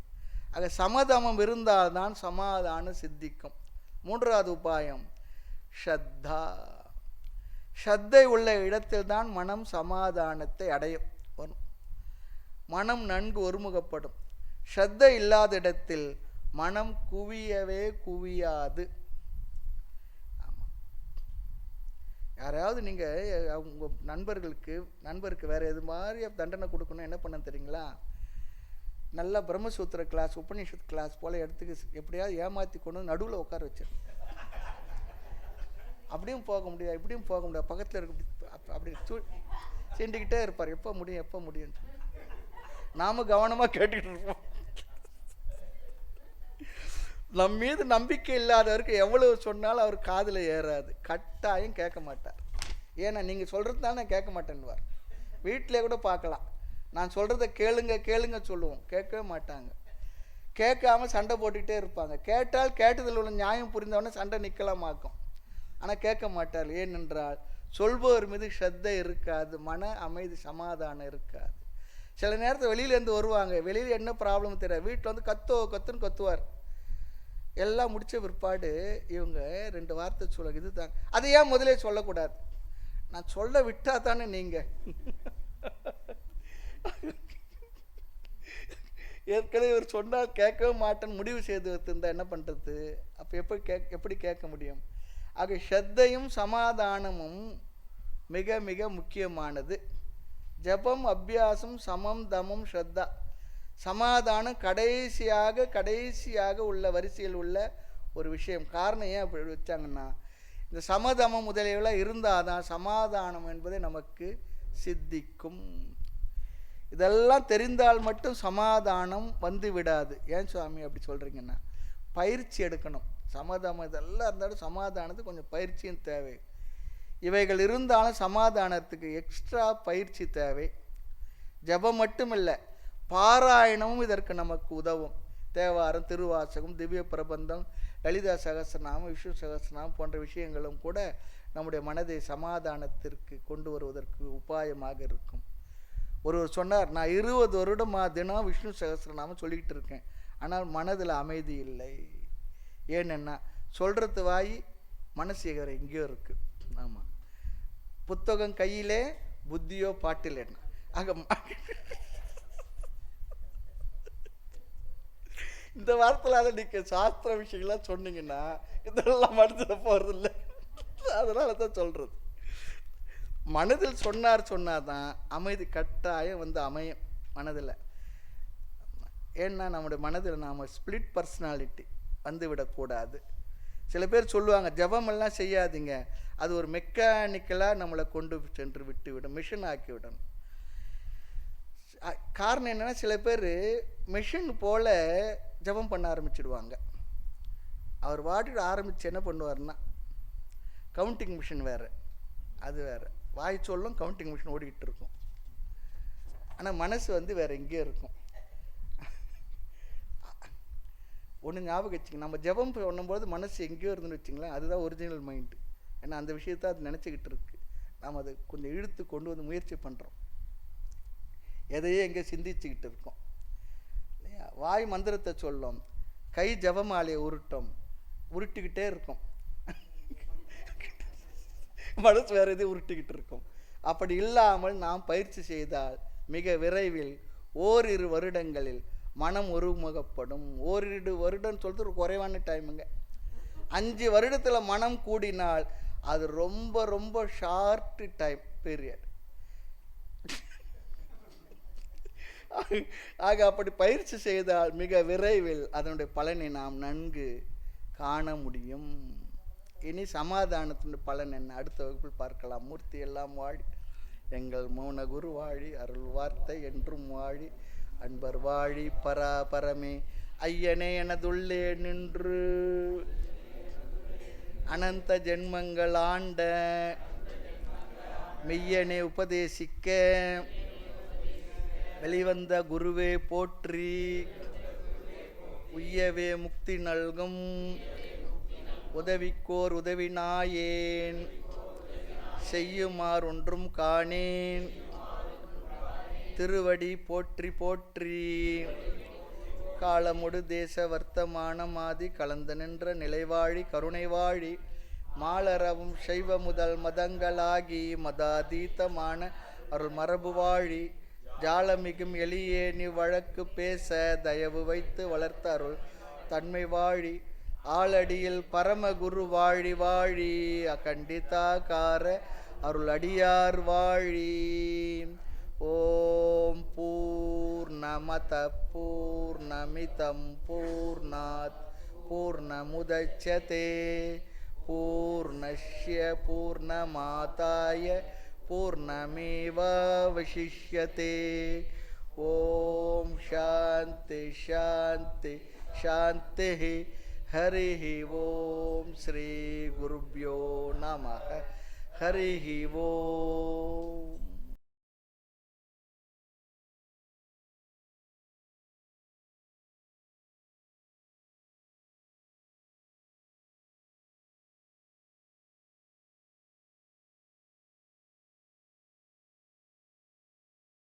Speaker 2: ஆக சமதமம் இருந்தால்தான் சமாதானம் சித்திக்கும். மூன்றாவது உபாயம் ஸ்ரத்தா. ஸ்ரத்தை உள்ள இடத்தில் தான் மனம் சமாதானத்தை அடையும். மனம் நன்கு ஒருமுகப்படும். ஸ்ரத்தை இல்லாத இடத்தில் மனம் குவியவே குவியாது. ஆமாம், யாராவது நீங்கள் உங்கள் நண்பருக்கு வேறு எது மாதிரி தண்டனை கொடுக்கணும், என்ன பண்ண தெரியுங்களா? நல்லா பிரம்மசூத்திர கிளாஸ், உபநிஷத் கிளாஸ் போல் இடத்துக்கு எப்படியாவது ஏமாற்றி கொண்டு நடுவில் உட்கார வச்சிரு. அப்படியும் போக முடியாது, இப்படியும் போக முடியாது, பக்கத்தில் இருக்க அப்படி சீண்டிக்கிட்டே இருப்பார், எப்போ முடியும். நாம கவனமாக கேட்டுக்கிட்டு இருப்போம். நம் மீது நம்பிக்கை இல்லாதவருக்கு எவ்வளவு சொன்னாலும் அவர் காதில் ஏறாது, கட்டாயம் கேட்க மாட்டார். ஏன்னா நீங்கள் சொல்கிறது தானே கேட்க மாட்டேன்னுவார். வீட்டிலே கூட பார்க்கலாம், நான் சொல்கிறத கேளுங்க சொல்லுவோம், கேட்கவே மாட்டாங்க. கேட்காம சண்டை போட்டுக்கிட்டே இருப்பாங்க. கேட்டால் கேட்டதில் உள்ள நியாயம் புரிந்தவொடனே சண்டை நிற்கலாமாக்கும். ஆனால் கேட்க மாட்டார். ஏனென்றால் சொல்பவர் மீது ஸ்ரத்தை இருக்காது, மன அமைதி சமாதானம் இருக்காது. சில நேரத்தில் வெளியிலேருந்து வருவாங்க, வெளியில் என்ன ப்ராப்ளம் தெரியாது, வீட்டில் வந்து கத்துன்னு கத்துவார். எல்லாம் முடித்த பிற்பாடு இவங்க 2 வார்த்தை சொல்லுவாங்க, இது தான். அதை ஏன் முதலே சொல்லக்கூடாது? நான் சொல்ல விட்டா தானே நீங்கள் ஏற்கனவே இவர் சொன்னால் கேட்கவே மாட்டேன்னு முடிவு செய்து வைத்திருந்தா என்ன பண்ணுறது? அப்போ எப்படி கேட்க முடியும்? ஆக ஸ்ரத்தையும் சமாதானமும் மிக மிக முக்கியமானது. ஜபம் அபியாசம் சமம் தமம் ஸ்ரத்தா. சமாதானம் கடைசியாக உள்ள வரிசையில் உள்ள ஒரு விஷயம். காரணம் ஏன் அப்படி வச்சாங்கன்னா, இந்த சமதமம் முதலியெல்லாம் இருந்தால் தான் சமாதானம் என்பதை நமக்கு சித்திக்கும். இதெல்லாம் தெரிந்தால் மட்டும் சமாதானம் வந்து விடாது. ஏன் சுவாமி அப்படி சொல்கிறீங்கன்னா, பயிற்சி எடுக்கணும். சமதமம் இதெல்லாம் இருந்தாலும் சமாதானத்துக்கு கொஞ்சம் பயிற்சியும் தேவை. இவைகள் இருந்தாலும் சமாதானத்துக்கு எக்ஸ்ட்ரா பயிற்சி தேவை. ஜபம் மட்டும் இல்லை, பாராயணமும் இதற்கு நமக்கு உதவும். தேவாரம், திருவாசகம், திவ்ய பிரபந்தம், லலிதா சகஸ்ரநாமம், விஷ்ணு சகஸ்ரநாமம் போன்ற விஷயங்களும் கூட நம்முடைய மனதை சமாதானத்திற்கு கொண்டு வருவதற்கு உபாயமாக இருக்கும். ஒருவர் சொன்னார், நான் 20 வருடமாக தினம் விஷ்ணு சகஸ்ரநாமம் சொல்லிக்கிட்டு இருக்கேன், ஆனால் மனதில் அமைதி இல்லை. ஏன்னா சொல்கிறது வாய், மனசு எங்கேயோ இருக்குது. ஆமாம், புத்தகம் கையிலே புத்தியோ பாட்டில். என்ன ஆக இந்த வார்த்தையில நீங்கள் சாஸ்திர விஷயங்கள்லாம் சொன்னீங்கன்னா இதெல்லாம் மனதில் போகிறதில்ல. அதனால தான் சொல்கிறது, மனதில் சொன்னாதான் அமைதி கட்டாயம் வந்து அமையும் மனதில். ஏன்னா நம்முடைய மனதில் நாம் ஸ்பிளிட் பர்சனாலிட்டி வந்து விடக்கூடாது. சில பேர் சொல்லுவாங்க, ஜபமெல்லாம் செய்யாதீங்க, அது ஒரு மெக்கானிக்கலாக நம்மளை கொண்டு சென்று விட்டு விடும், மிஷின் ஆக்கி விடணும். காரணம் என்னென்னா, சில பேர் மிஷின் போல் ஜபம் பண்ண ஆரம்பிச்சிடுவாங்க. அவர் வாட்டிட்டு ஆரம்பித்து என்ன பண்ணுவார்னா, கவுண்டிங் மிஷின் வேறு, அது வேறு. வாய் சொல்லும் கவுண்டிங் மிஷின் ஓடிக்கிட்டு இருக்கும், ஆனால் மனசு வந்து வேறு எங்கேயோ இருக்கும். ஒன்று ஞாபகம் வச்சுங்க, நம்ம ஜபம் பண்ணும்போது மனசு எங்கேயோ இருந்துன்னு வச்சுங்களேன், அதுதான் ஒரிஜினல் மைண்டு. ஏன்னா அந்த விஷயத்தை அது நினச்சிக்கிட்டு இருக்கு. நாம் அதை கொஞ்சம் இழுத்து கொண்டு வந்து முயற்சி பண்ணுறோம், எதையே எங்கே சிந்திச்சுக்கிட்டு இருக்கோம் இல்லையா? வாய் மந்திரத்தை சொல்லும், கை ஜபமாலையை உருட்டிக்கிட்டே இருக்கும், மனசு வேறு எதையும் உருட்டிக்கிட்டு இருக்கும். அப்படி இல்லாமல் நாம் பயிற்சி செய்தால் மிக விரைவில் 1-2 வருடங்களில் மனம் ஒருமுகப்படும். 1-2 வருடம் சொல்றது ஒரு குறைவான டைமுங்க. 5 வருடத்தில் மனம் கூடினால் அது ரொம்ப ரொம்ப ஷார்ட் டைம் பீரியட். ஆக அப்படி பயிற்சி செய்தால் மிக விரைவில் அதனுடைய பலனை நாம் நன்கு காண முடியும். இனி சமாதானத்தின் பலன் என்ன, அடுத்த வகுப்பில் பார்க்கலாம். மூர்த்தி எல்லாம் வாழி, எங்கள் மௌன குரு வாழி, அருள் வார்த்தை என்றும் வாழி, அன்பர் வாழி பராபரமே. ஐயனே எனதுள்ளே நின்று அனந்த ஜென்மங்கள் ஆண்ட மெய்யனே உபதேசிக்க வெளிவந்த குருவே போற்றி. உய்யவே முக்தி நல்கும் உதவிக்கோர் உதவினாயேன், செய்யுமாறு ஒன்றும் காணேன். திருவடி போற்றி போற்றி. காலமுடு தேச வர்த்தமானமாதி கலந்து நின்ற நிலைவாழி கருணைவாழி, மாலரவும் சைவ முதல் மதங்களாகி மதாதீதமான அருள் மரபு வாழி, ஜாலமிகும் எளியேனி வழக்கு பேச தயவு வைத்து வளர்த்த அருள் தன்மை வாழி, ஆளடியில் பரமகுரு வாழி வாழி, அகண்டிதாகார அருள் அடியார் வாழி. ஓம் பூர்ணமத பூர்ணமிதம் பூர்ணாத் பூர்ணமுதச்யதே பூர்ணஸ்ய பூர்ணமாதாய பூர்ணமேவாவசிஷ்யதே. ஓம் சாந்தி சாந்தி சாந்தி. ஹரிः ஓம். ஸ்ரீ குருப்யோ நமः. ஹரிः ஓம்.